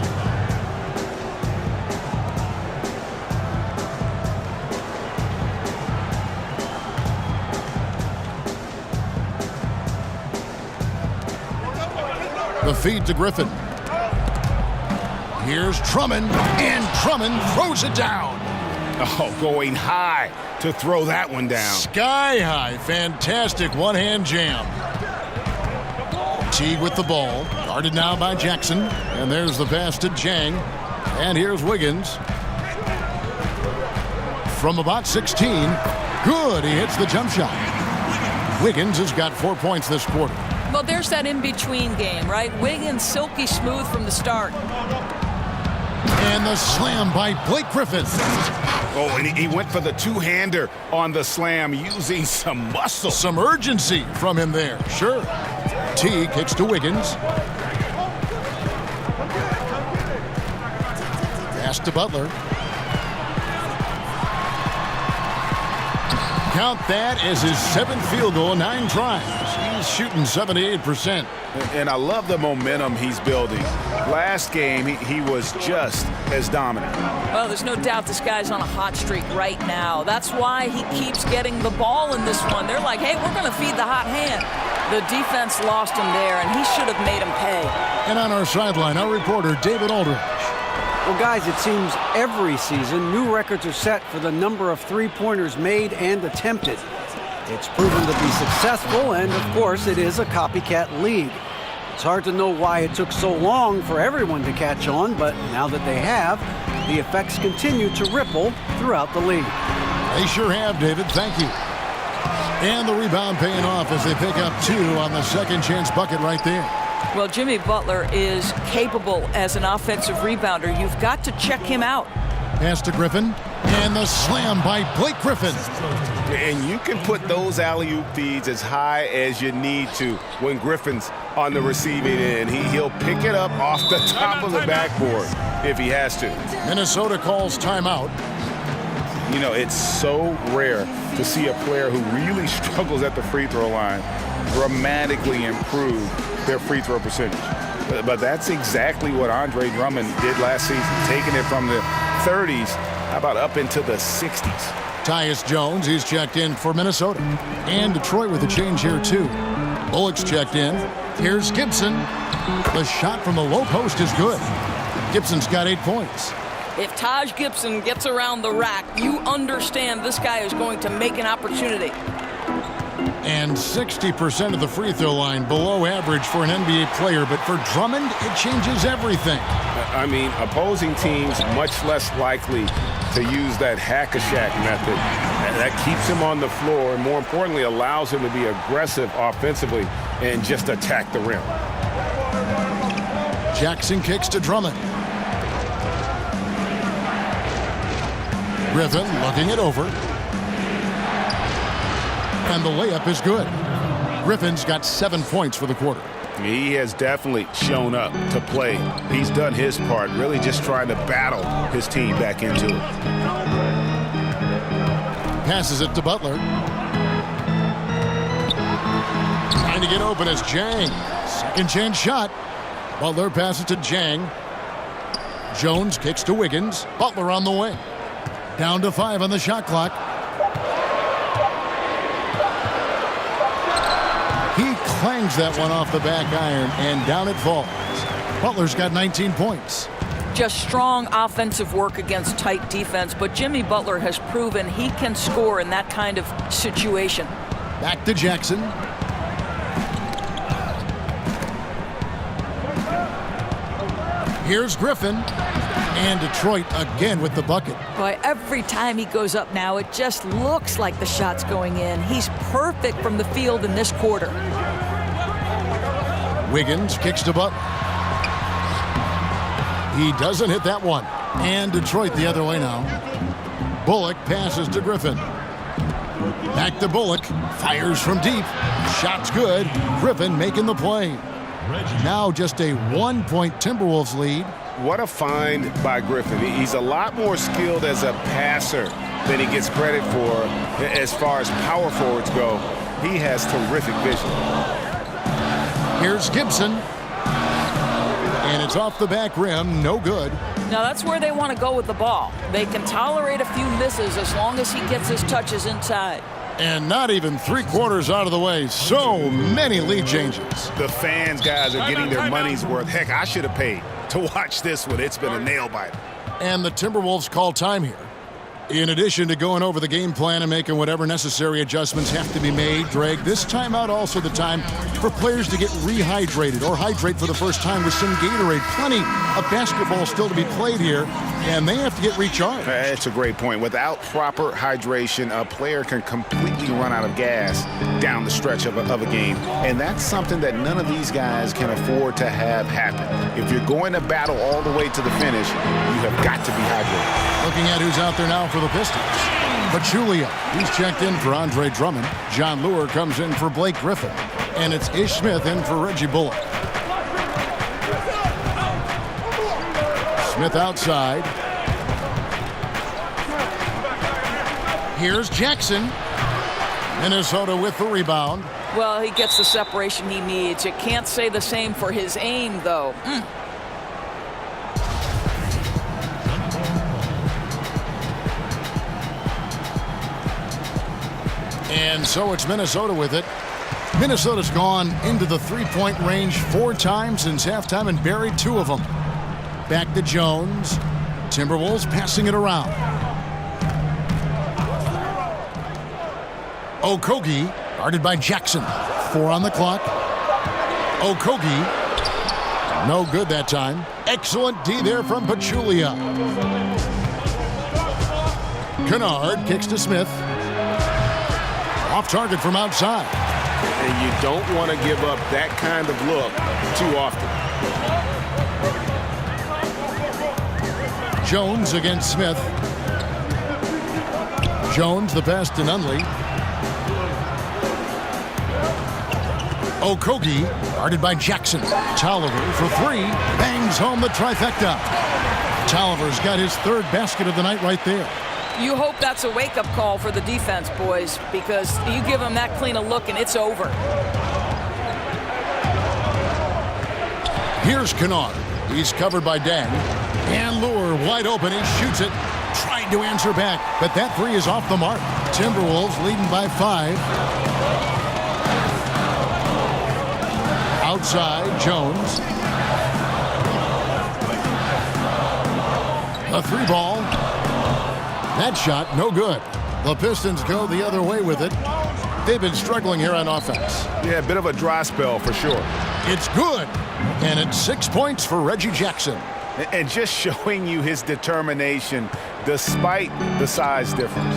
Speaker 5: The feed to Griffin. Here's Drummond, and Drummond throws it down.
Speaker 9: Oh, going high to throw that one down.
Speaker 5: Sky high. Fantastic one-hand jam. Teague with the ball. Guarded now by Jackson. And there's the pass to Jang. And here's Wiggins. From about 16. Good. He hits the jump shot. Wiggins has got 4 points this quarter.
Speaker 7: Well, there's that in-between game, right? Wiggins silky smooth from the start.
Speaker 5: And the slam by Blake Griffin.
Speaker 9: Oh, and he went for the two-hander on the slam, using some muscle.
Speaker 5: Some urgency from him there, sure. Teague kicks to Wiggins. Pass to Butler. Count that as his 7th field goal, 9 tries. He's shooting 78%.
Speaker 6: And I love the momentum he's building. Last game, he was just as dominant.
Speaker 7: Well, there's no doubt this guy's on a hot streak right now. That's why he keeps getting the ball in this one. They're like, hey, we're going to feed the hot hand. The defense lost him there, and he should have made him pay.
Speaker 5: And on our sideline, our reporter, David Aldridge.
Speaker 8: Well, guys, it seems every season new records are set for the number of three-pointers made and attempted. It's proven to be successful, and of course, it is a copycat league. It's hard to know why it took so long for everyone to catch on, but now that they have, the effects continue to ripple throughout the league.
Speaker 5: They sure have, David. Thank you. And the rebound paying off as they pick up 2 on the second chance bucket right there.
Speaker 7: Well, Jimmy Butler is capable as an offensive rebounder. You've got to check him out.
Speaker 5: Pass to Griffin. And the slam by Blake Griffin.
Speaker 9: And you can put those alley-oop feeds as high as you need to when Griffin's on the receiving end. He'll pick it up off the top of the backboard if he has to.
Speaker 5: Minnesota calls timeout.
Speaker 6: You know, it's so rare to see a player who really struggles at the free throw line dramatically improve their free throw percentage. But that's exactly what Andre Drummond did last season, taking it from the 30s, how about up into the 60s.
Speaker 5: Tyus Jones, he's checked in for Minnesota. And Detroit with a change here, too. Bullock's checked in. Here's Gibson. The shot from the low post is good. Gibson's got 8 points.
Speaker 7: If Taj Gibson gets around the rack, you understand this guy is going to make an opportunity.
Speaker 5: And 60% of the free throw line, below average for an NBA player. But for Drummond, it changes everything.
Speaker 9: I mean, opposing teams much less likely to use that hack-a-shack method. That keeps him on the floor and, more importantly, allows him to be aggressive offensively and just attack the rim.
Speaker 5: Jackson kicks to Drummond. Griffin looking it over. And the layup is good. Griffin's got 7 points for the quarter.
Speaker 9: He has definitely shown up to play. He's done his part, really just trying to battle his team back into it.
Speaker 5: Passes it to Butler. Trying to get open is Jang. Second chance shot. Butler passes to Jang. Jones kicks to Wiggins. Butler on the wing. Down to 5 on the shot clock. He clangs that one off the back iron, and down it falls. Butler's got 19 points.
Speaker 7: Just strong offensive work against tight defense, but Jimmy Butler has proven he can score in that kind of situation.
Speaker 5: Back to Jackson. Here's Griffin. And Detroit again with the bucket.
Speaker 7: Boy, every time he goes up now, it just looks like the shot's going in. He's perfect from the field in this quarter.
Speaker 5: Wiggins kicks to Butler. He doesn't hit that one. And Detroit the other way now. Bullock passes to Griffin. Back to Bullock. Fires from deep. Shot's good. Griffin making the play. Now just a 1-point Timberwolves lead.
Speaker 9: What a find by Griffin. He's a lot more skilled as a passer than he gets credit for as far as power forwards go. He has terrific vision.
Speaker 5: Here's Gibson. And it's off the back rim. No good.
Speaker 7: Now that's where they want to go with the ball. They can tolerate a few misses as long as he gets his touches inside.
Speaker 5: And not even 3/4 out of the way. So many lead changes.
Speaker 9: The fans, guys, are getting their money's worth. Heck, I should have paid to watch this one. It's been a nail-biter.
Speaker 5: And the Timberwolves call time here. In addition to going over the game plan and making whatever necessary adjustments have to be made, Greg, this timeout also the time for players to get rehydrated or hydrate for the first time with some Gatorade. Plenty of basketball still to be played here, and they have to get recharged.
Speaker 6: That's a great point. Without proper hydration, a player can completely run out of gas down the stretch of a game, and that's something that none of these guys can afford to have happen. If you're going to battle all the way to the finish, you have got to be hydrated.
Speaker 5: Looking at who's out there now for the Pistons. Pachulia, he's checked in for Andre Drummond. John Lure comes in for Blake Griffin. And it's Ish Smith in for Reggie Bullock. Smith outside. Here's Jackson. Minnesota with the rebound.
Speaker 7: Well, he gets the separation he needs. You can't say the same for his aim, though.
Speaker 5: And so it's Minnesota with it. Minnesota's gone into the three-point range 4 times since halftime and buried 2 of them. Back to Jones. Timberwolves passing it around. Okogie, guarded by Jackson. 4 on the clock. Okogie, no good that time. Excellent D there from Pachulia. Kennard kicks to Smith. Off target from outside.
Speaker 9: And you don't want to give up that kind of look too often.
Speaker 5: Jones against Smith. Jones the pass to Nunley. Okogie, guarded by Jackson. Tolliver for 3. Bangs home the trifecta. Tolliver's got his 3rd basket of the night right there.
Speaker 7: You hope that's a wake-up call for the defense, boys, because you give them that clean a look and it's over.
Speaker 5: Here's Kennard. He's covered by Dang. And Lure wide open. He shoots it. Trying to answer back, but that three is off the mark. Timberwolves leading by 5. Outside, Jones. A 3-ball. That shot, no good. The Pistons go the other way with it. They've been struggling here on offense.
Speaker 6: Yeah, a bit of a dry spell for sure.
Speaker 5: It's good. And it's 6 points for Reggie Jackson.
Speaker 6: And just showing you his determination despite the size difference.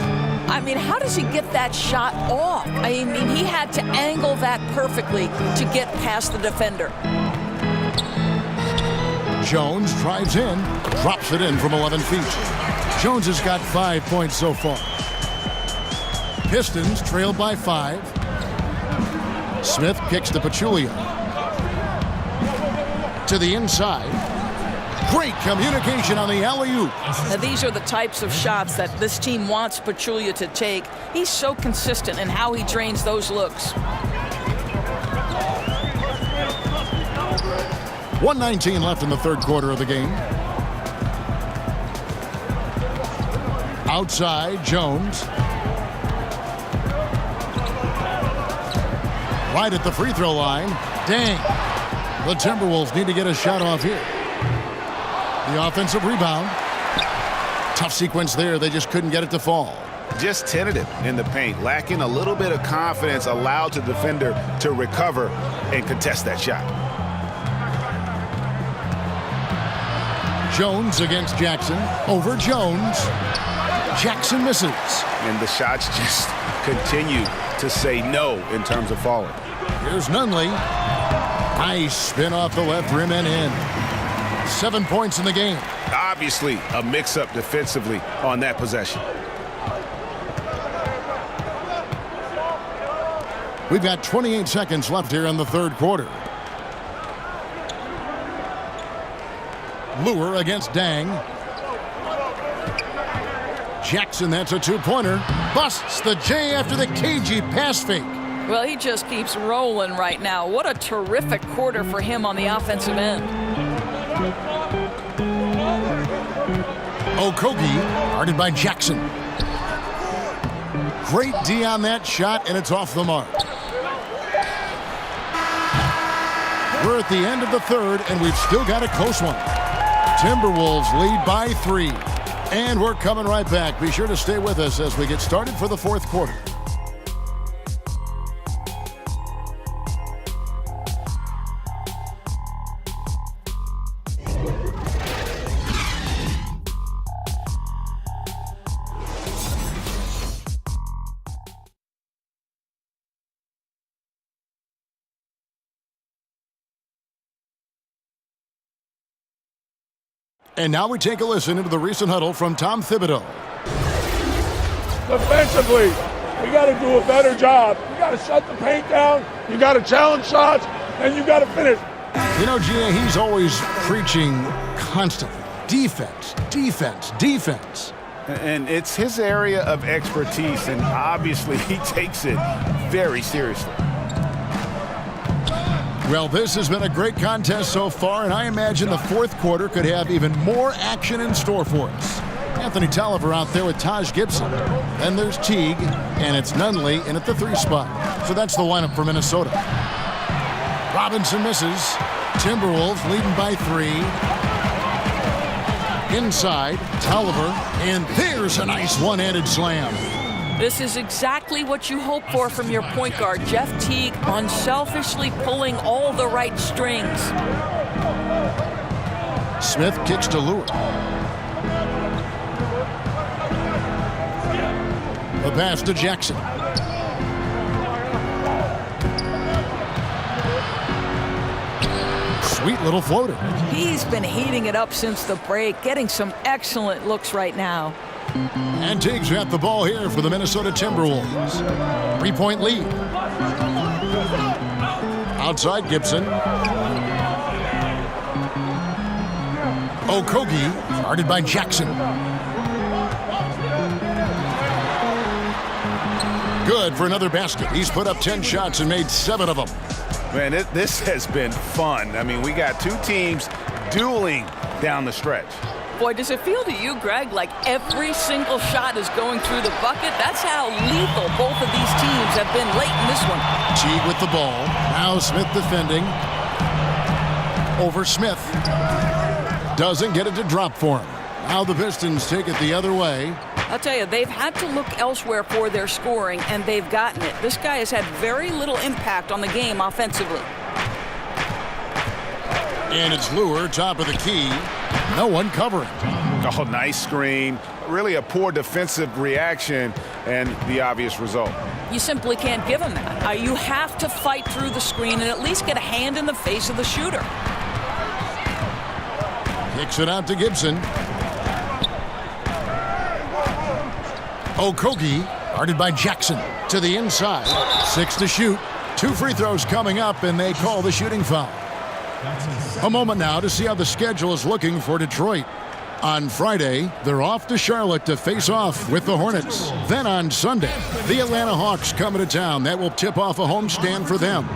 Speaker 7: I mean, how does he get that shot off? I mean, he had to angle that perfectly to get past the defender.
Speaker 5: Jones drives in, drops it in from 11 feet. Jones has got 5 points so far. Pistons trail by 5. Smith kicks to Pachulia. To the inside. Great communication on the alley-oop.
Speaker 7: Now, these are the types of shots that this team wants Pachulia to take. He's so consistent in how he drains those looks.
Speaker 5: 1:19 left in the third quarter of the game. Outside, Jones. Right at the free throw line. Dang. The Timberwolves need to get a shot off here. The offensive rebound. Tough sequence there. They just couldn't get it to fall.
Speaker 6: Just tentative in the paint, lacking a little bit of confidence, allowed the defender to recover and contest that shot.
Speaker 5: Jones against Jackson. Over Jones. Jackson misses.
Speaker 6: And the shots just continue to say no in terms of falling.
Speaker 5: Here's Nunley. Nice spin off the left rim and in. 7 points in the game.
Speaker 6: Obviously a mix-up defensively on that possession.
Speaker 5: We've got 28 seconds left here in the third quarter. Lure against Dang. Jackson, that's a two-pointer. Busts the J after the cagey pass fake.
Speaker 7: Well, he just keeps rolling right now. What a terrific quarter for him on the offensive end.
Speaker 5: Okogie, guarded by Jackson. Great D on that shot, and it's off the mark. We're at the end of the third, and we've still got a close one. Timberwolves lead by 3. And we're coming right back. Be sure to stay with us as we get started for the fourth quarter. And now we take a listen into the recent huddle from Tom Thibodeau.
Speaker 15: Defensively, we got to do a better job. You got to shut the paint down. You got to challenge shots, and you got to finish.
Speaker 5: You know, Gia, he's always preaching constantly. Defense, defense, defense.
Speaker 6: And it's his area of expertise, and obviously he takes it very seriously.
Speaker 5: Well, this has been a great contest so far, and I imagine the fourth quarter could have even more action in store for us. Anthony Tolliver out there with Taj Gibson. Then there's Teague, and it's Nunley in at the 3 spot. So that's the lineup for Minnesota. Robinson misses. Timberwolves leading by 3. Inside, Tolliver, and there's a nice one-handed slam.
Speaker 7: This is exactly what you hope for from your point guard, Jeff Teague, unselfishly pulling all the right strings.
Speaker 5: Smith kicks to Lure. The pass to Jackson. Sweet little floater.
Speaker 7: He's been heating it up since the break, getting some excellent looks right now.
Speaker 5: And Teague's got the ball here for the Minnesota Timberwolves. 3-point lead. Outside Gibson. Okogie, guarded by Jackson. Good for another basket. He's put up 10 shots and made 7 of them.
Speaker 6: Man, this has been fun. I mean, we got two teams dueling down the stretch.
Speaker 7: Boy, does it feel to you, Greg, like every single shot is going through the bucket? That's how lethal both of these teams have been late in this one.
Speaker 5: Teague with the ball. Now Smith defending. Over Smith. Doesn't get it to drop for him. Now the Pistons take it the other way.
Speaker 7: I'll tell you, they've had to look elsewhere for their scoring, and they've gotten it. This guy has had very little impact on the game offensively.
Speaker 5: And it's Lure, top of the key. No one covering.
Speaker 6: Oh, nice screen. Really a poor defensive reaction, and the obvious result.
Speaker 7: You simply can't give him that. You have to fight through the screen and at least get a hand in the face of the shooter.
Speaker 5: Kicks it out to Gibson. Okogie, guarded by Jackson, to the inside. 6 to shoot. 2 free throws coming up, and they call the shooting foul. A moment now to see how the schedule is looking for Detroit. On Friday, they're off to Charlotte to face off with the Hornets. Then on Sunday, the Atlanta Hawks come into town. That will tip off a homestand for them.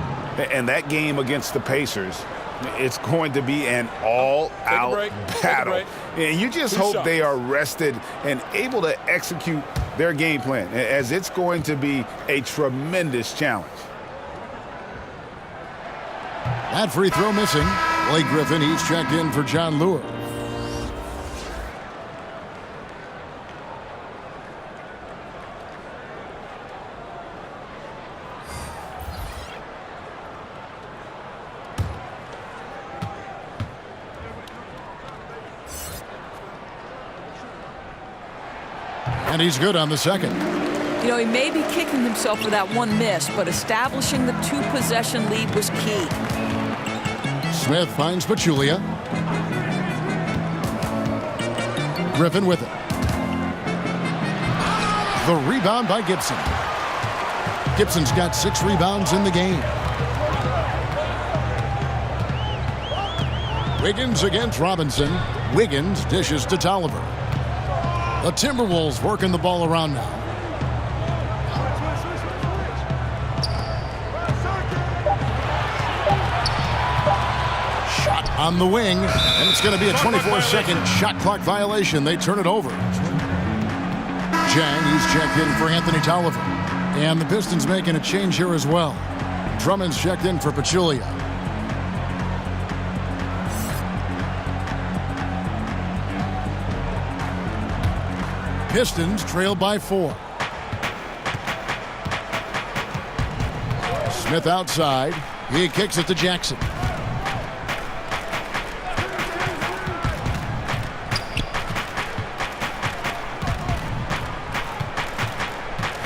Speaker 6: And that game against the Pacers, it's going to be an all-out battle. And you just hope they are rested and able to execute their game plan, as it's going to be a tremendous challenge.
Speaker 5: That free throw missing. Blake Griffin, he's checked in for John Lure. And he's good on the second.
Speaker 7: You know, he may be kicking himself for that one miss, but establishing the 2-possession lead was key.
Speaker 5: Smith finds Pachulia. Griffin with it. The rebound by Gibson. Gibson's got 6 rebounds in the game. Wiggins against Robinson. Wiggins dishes to Tolliver. The Timberwolves working the ball around now. Shot on the wing, and it's going to be a 24-second shot clock violation. They turn it over. Jang, he's checked in for Anthony Tolliver. And the Pistons making a change here as well. Drummond's checked in for Pachulia. Pistons trail by 4. Smith outside. He kicks it to Jackson.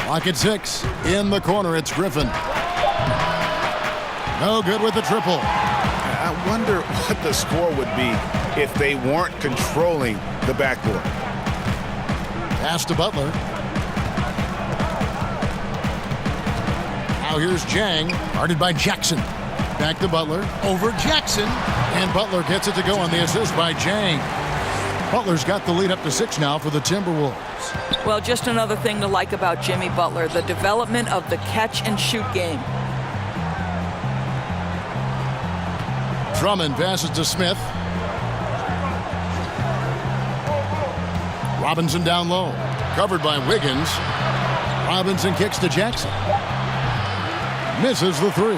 Speaker 5: Lock at 6. In the corner, it's Griffin. No good with the triple.
Speaker 6: I wonder what the score would be if they weren't controlling the backboard.
Speaker 5: Pass to Butler. Now here's Jang, guarded by Jackson. Back to Butler, over Jackson. And Butler gets it to go on the assist by Jang. Butler's got the lead up to 6 now for the Timberwolves.
Speaker 7: Well, just another thing to like about Jimmy Butler, the development of the catch-and-shoot game.
Speaker 5: Drummond passes to Smith. Robinson down low. Covered by Wiggins. Robinson kicks to Jackson. Misses the 3.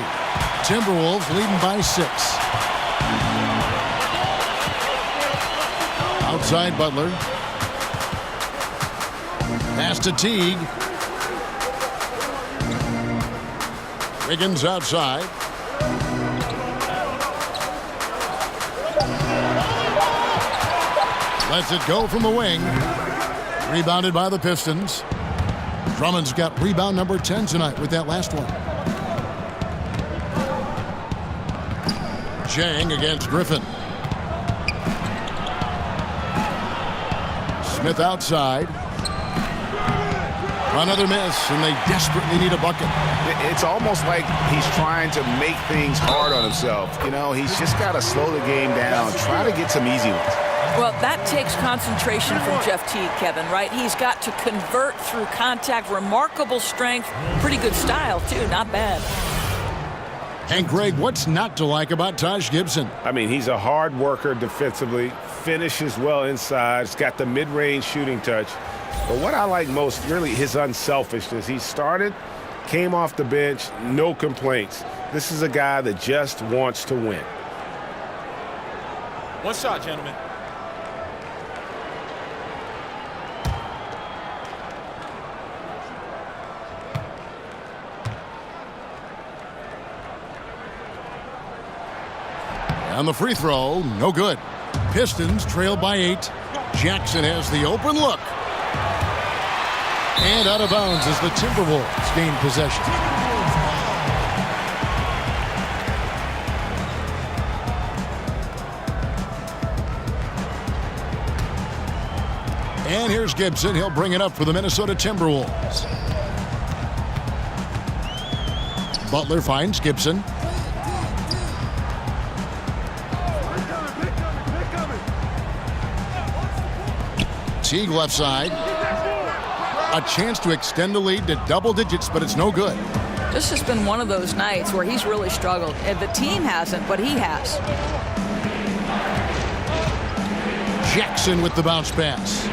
Speaker 5: Timberwolves leading by 6. Outside Butler. Pass to Teague. Wiggins outside. Lets it go from the wing. Rebounded by the Pistons. Drummond's got rebound number 10 tonight with that last one. Jang against Griffin. Smith outside. Another miss, and they desperately need a bucket.
Speaker 6: It's almost like he's trying to make things hard on himself. You know, he's just got to slow the game down, try to get some easy ones.
Speaker 7: Well, that takes concentration from Jeff Teague, Kevin, right? He's got to convert through contact, remarkable strength, pretty good style, too, not bad.
Speaker 5: And, Greg, what's not to like about Taj Gibson?
Speaker 9: I mean, he's a hard worker defensively, finishes well inside, he's got the mid-range shooting touch. But what I like most, really, his unselfishness. He started, came off the bench, no complaints. This is a guy that just wants to win.
Speaker 12: One shot, gentlemen.
Speaker 5: On the free throw, no good. Pistons trail by 8. Jackson has the open look. And out of bounds as the Timberwolves gain possession. And here's Gibson. He'll bring it up for the Minnesota Timberwolves. Butler finds Gibson. Teague left side. A chance to extend the lead to double digits, but it's no good.
Speaker 7: This has been one of those nights where he's really struggled. And the team hasn't, but he has.
Speaker 5: Jackson with the bounce pass.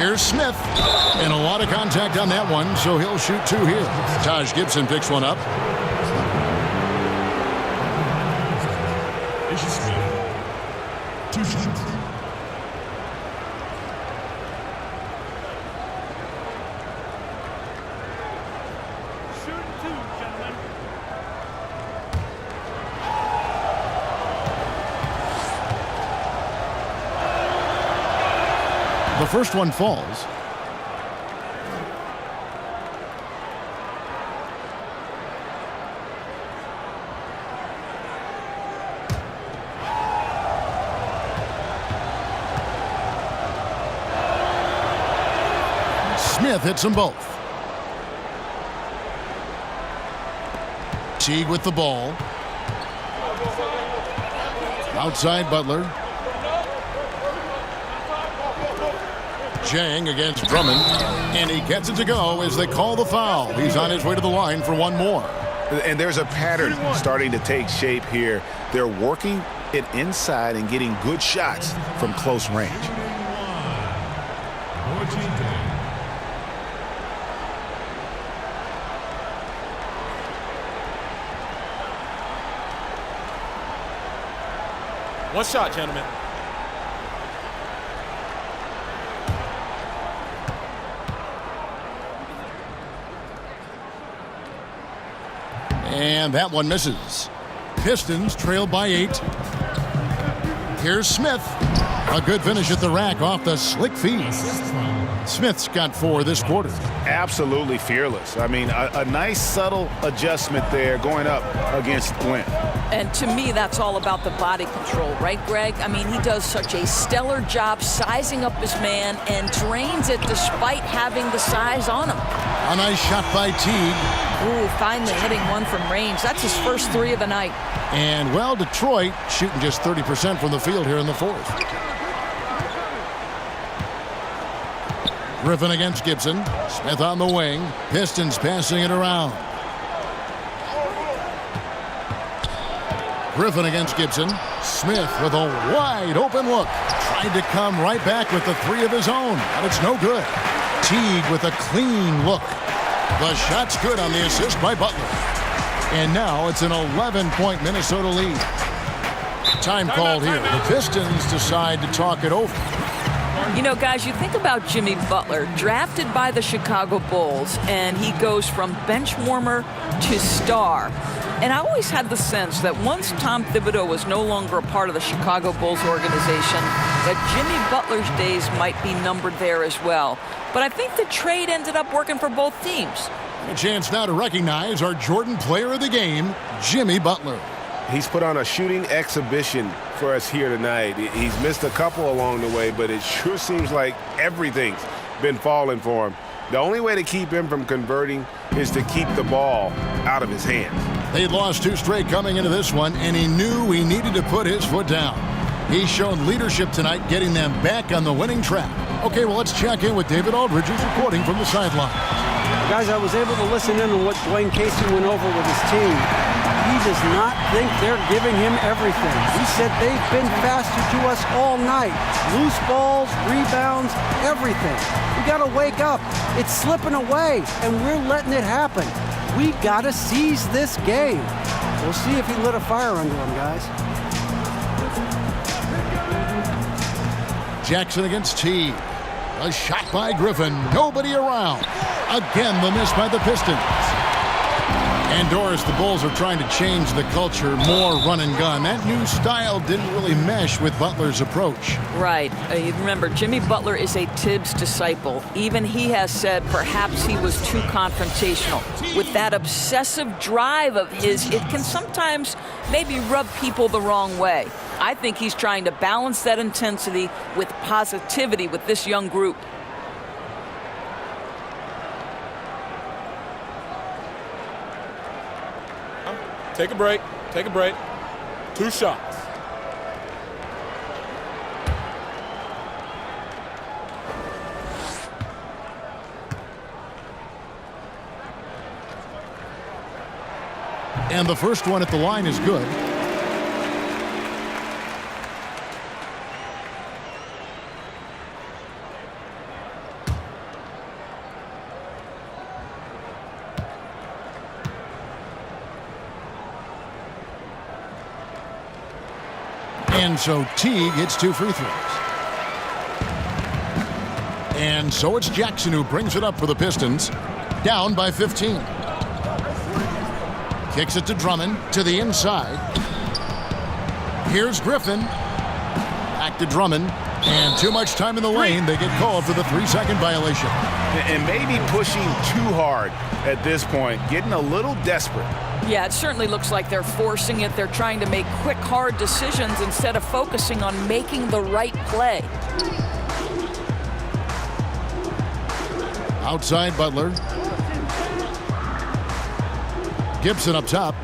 Speaker 5: Here's Smith. And a lot of contact on that one, so he'll shoot 2 here. Taj Gibson picks one up.
Speaker 13: Smith. 2 shots.
Speaker 5: The first one falls. Smith hits them both. Teague with the ball. Outside Butler. Jang against Drummond, and he gets it to go as they call the foul. He's on his way to the line for one more.
Speaker 6: And there's a pattern starting to take shape here. They're working it inside and getting good shots from close range.
Speaker 12: One shot, gentlemen.
Speaker 5: And that one misses. Pistons trail by 8. Here's Smith. A good finish at the rack off the slick feed. Smith's got 4 this quarter.
Speaker 6: Absolutely fearless. I mean, a nice subtle adjustment there going up against Glenn.
Speaker 7: And to me, that's all about the body control, right, Greg? I mean, he does such a stellar job sizing up his man and drains it despite having the size on him.
Speaker 5: A nice shot by Teague.
Speaker 7: Ooh, finally hitting one from range. That's his first 3 of the night.
Speaker 5: And, well, Detroit shooting just 30% from the field here in the 4th. Griffin against Gibson. Smith on the wing. Pistons passing it around. Griffin against Gibson. Smith with a wide open look. Tried to come right back with the 3 of his own, but it's no good. Teague with a clean look. The shot's good on the assist by Butler. And now it's an 11-point Minnesota lead. Time called here. The Pistons decide to talk it over.
Speaker 7: You know, guys, you think about Jimmy Butler, drafted by the Chicago Bulls, and he goes from bench warmer to star. And I always had the sense that once Tom Thibodeau was no longer a part of the Chicago Bulls organization, that Jimmy Butler's days might be numbered there as well. But I think the trade ended up working for both teams.
Speaker 5: A chance now to recognize our Jordan Player of the Game, Jimmy Butler.
Speaker 9: He's put on a shooting exhibition for us here tonight. He's missed a couple along the way, but it sure seems like everything's been falling for him. The only way to keep him from converting is to keep the ball out of his hands.
Speaker 5: They'd lost 2 straight coming into this one, and he knew he needed to put his foot down. He's shown leadership tonight, getting them back on the winning track. Okay, well, let's check in with David Aldridge, who's reporting from the sideline.
Speaker 8: Guys, I was able to listen in on what Dwayne Casey went over with his team. He does not think they're giving him everything. He said they've been faster to us all night. Loose balls, rebounds, everything. We got to wake up. It's slipping away, and we're letting it happen. We got to seize this game. We'll see if he lit a fire under him, guys.
Speaker 5: Jackson against Teague. A shot by Griffin. Nobody around. Again, the miss by the Pistons. And Doris, the Bulls are trying to change the culture, more run and gun. That new style didn't really mesh with Butler's approach.
Speaker 7: Right. You remember, Jimmy Butler is a Tibbs disciple. Even he has said perhaps he was too confrontational. With that obsessive drive of his, it can sometimes maybe rub people the wrong way. I think he's trying to balance that intensity with positivity with this young group.
Speaker 12: Take a break. Take a break. 2 shots.
Speaker 5: And the first one at the line is good. And so Teague hits 2 free throws. And so it's Jackson who brings it up for the Pistons. Down by 15. Kicks it to Drummond to the inside. Here's Griffin. Back to Drummond. And too much time in the lane. They get called for the 3-second violation.
Speaker 6: And maybe pushing too hard at this point. Getting a little desperate.
Speaker 7: Yeah, it certainly looks like they're forcing it. They're trying to make quick, hard decisions instead of focusing on making the right play.
Speaker 5: Outside Butler. Gibson up top.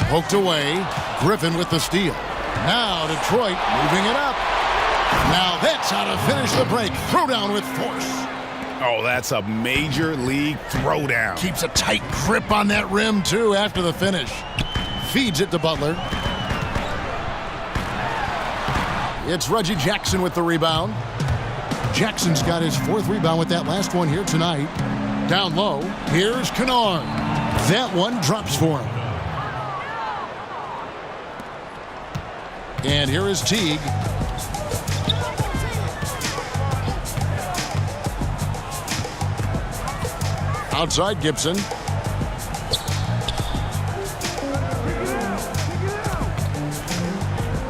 Speaker 5: Poked away. Griffin with the steal. Now Detroit moving it up. Now that's how to finish the break. Throwdown with force.
Speaker 6: Oh, that's a major league throwdown.
Speaker 5: Keeps a tight grip on that rim, too, after the finish. Feeds it to Butler. It's Reggie Jackson with the rebound. Jackson's got his 4th rebound with that last one here tonight. Down low, here's Kennard. That one drops for him. And here is Teague. Outside Gibson.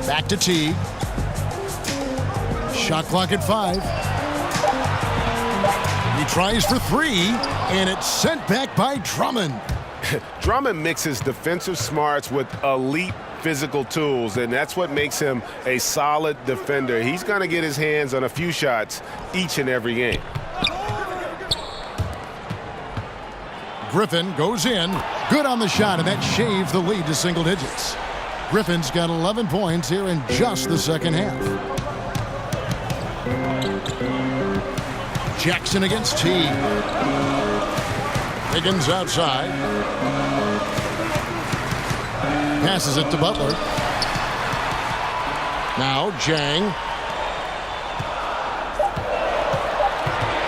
Speaker 5: Back to Teague. Shot clock at 5. He tries for 3, and it's sent back by Drummond.
Speaker 9: Drummond mixes defensive smarts with elite physical tools, and that's what makes him a solid defender. He's going to get his hands on a few shots each and every game.
Speaker 5: Griffin goes in. Good on the shot, and that shaves the lead to single digits. Griffin's got 11 points here in just the second half. Jackson against Teague. Higgins outside. Passes it to Butler. Now Jang.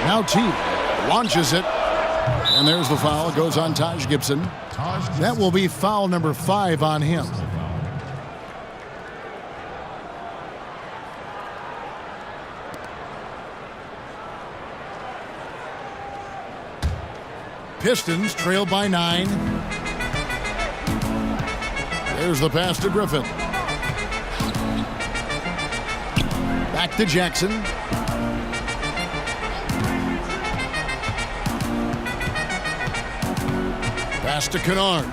Speaker 5: Now Teague launches it. And there's the foul. It goes on Taj Gibson. That will be foul number 5 on him. Pistons trail by 9. There's the pass to Griffin. Back to Jackson. Pass to Kennard.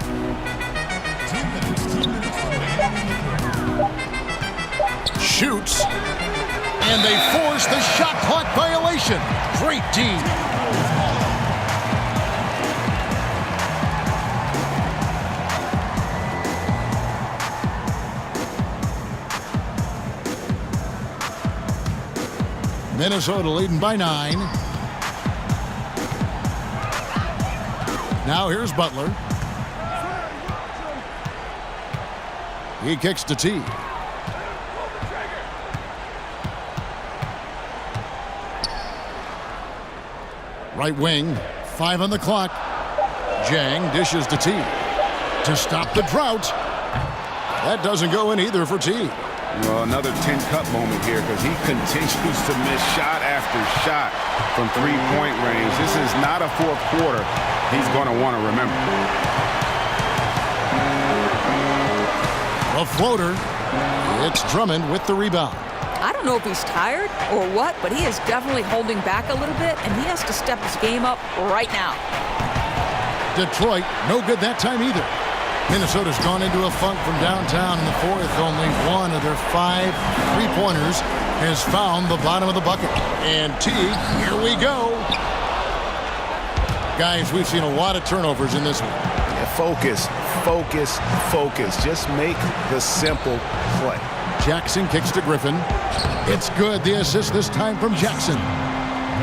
Speaker 5: Shoots. And they force the shot clock violation. Great D. Minnesota leading by 9. Now here's Butler. He kicks to T. Right wing, 5 on the clock. Jang dishes to T. To stop the drought. That doesn't go in either for T.
Speaker 6: Well, another tin cup moment here because he continues to miss shot after shot from three-point range. This is not a fourth quarter he's going to want to remember.
Speaker 5: A floater. It's Drummond with the rebound.
Speaker 7: I don't know if he's tired or what, but he is definitely holding back a little bit, and he has to step his game up right now.
Speaker 5: Detroit, no good that time either. Minnesota's gone into a funk from downtown in the fourth. Only one of their 5 3-pointers has found the bottom of the bucket. And Teague, here we go. Guys, we've seen a lot of turnovers in this one.
Speaker 9: Yeah, focus, focus, focus. Just make the simple play.
Speaker 5: Jackson kicks to Griffin. It's good. The assist this time from Jackson.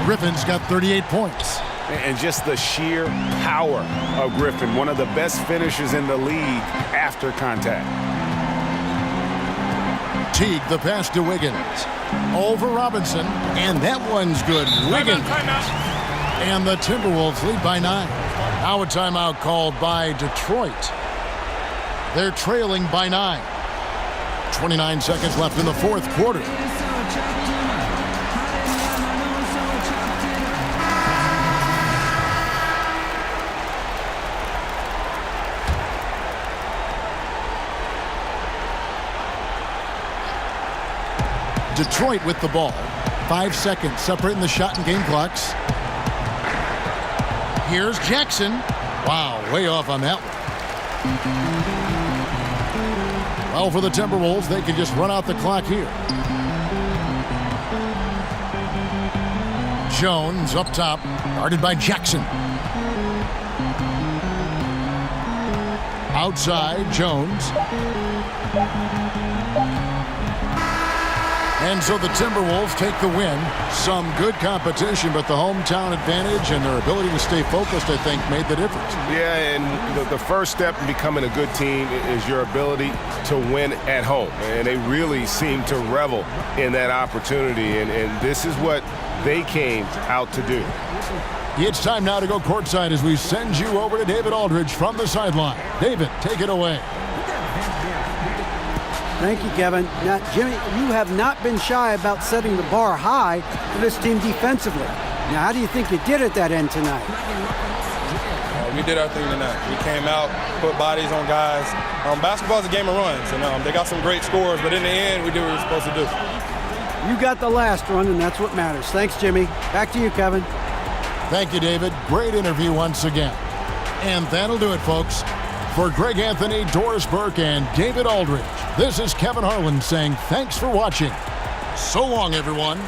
Speaker 5: Griffin's got 38 points.
Speaker 9: And just the sheer power of Griffin, one of the best finishers in the league after contact.
Speaker 5: Teague, the pass to Wiggins. Over Robinson, and that one's good. Wiggins. And the Timberwolves lead by 9. Now a timeout called by Detroit. They're trailing by 9. 29 seconds left in the fourth quarter. Detroit with the ball. 5 seconds separating the shot and game clocks. Here's Jackson. Wow, way off on that one. Well, for the Timberwolves, they can just run out the clock here. Jones up top, guarded by Jackson. Outside, Jones. And so the Timberwolves take the win. Some good competition, but the hometown advantage and their ability to stay focused, I think, made the difference.
Speaker 9: Yeah, and the first step in becoming a good team is your ability to win at home. And they really seem to revel in that opportunity, and this is what they came out to do.
Speaker 5: It's time now to go courtside as we send you over to David Aldridge from the sideline. David, take it away.
Speaker 8: Thank you, Kevin. Now, Jimmy, you have not been shy about setting the bar high for this team defensively. Now, how do you think you did at that end tonight?
Speaker 12: We did our thing tonight. We came out, put bodies on guys. Basketball's a game of runs, and they got some great scores, but in the end, we did what we were supposed to do.
Speaker 8: You got the last run, and that's what matters. Thanks, Jimmy. Back to you, Kevin.
Speaker 5: Thank you, David. Great interview once again. And that'll do it, folks. For Greg Anthony, Doris Burke, and David Aldridge, this is Kevin Harlan saying thanks for watching. So long, everyone.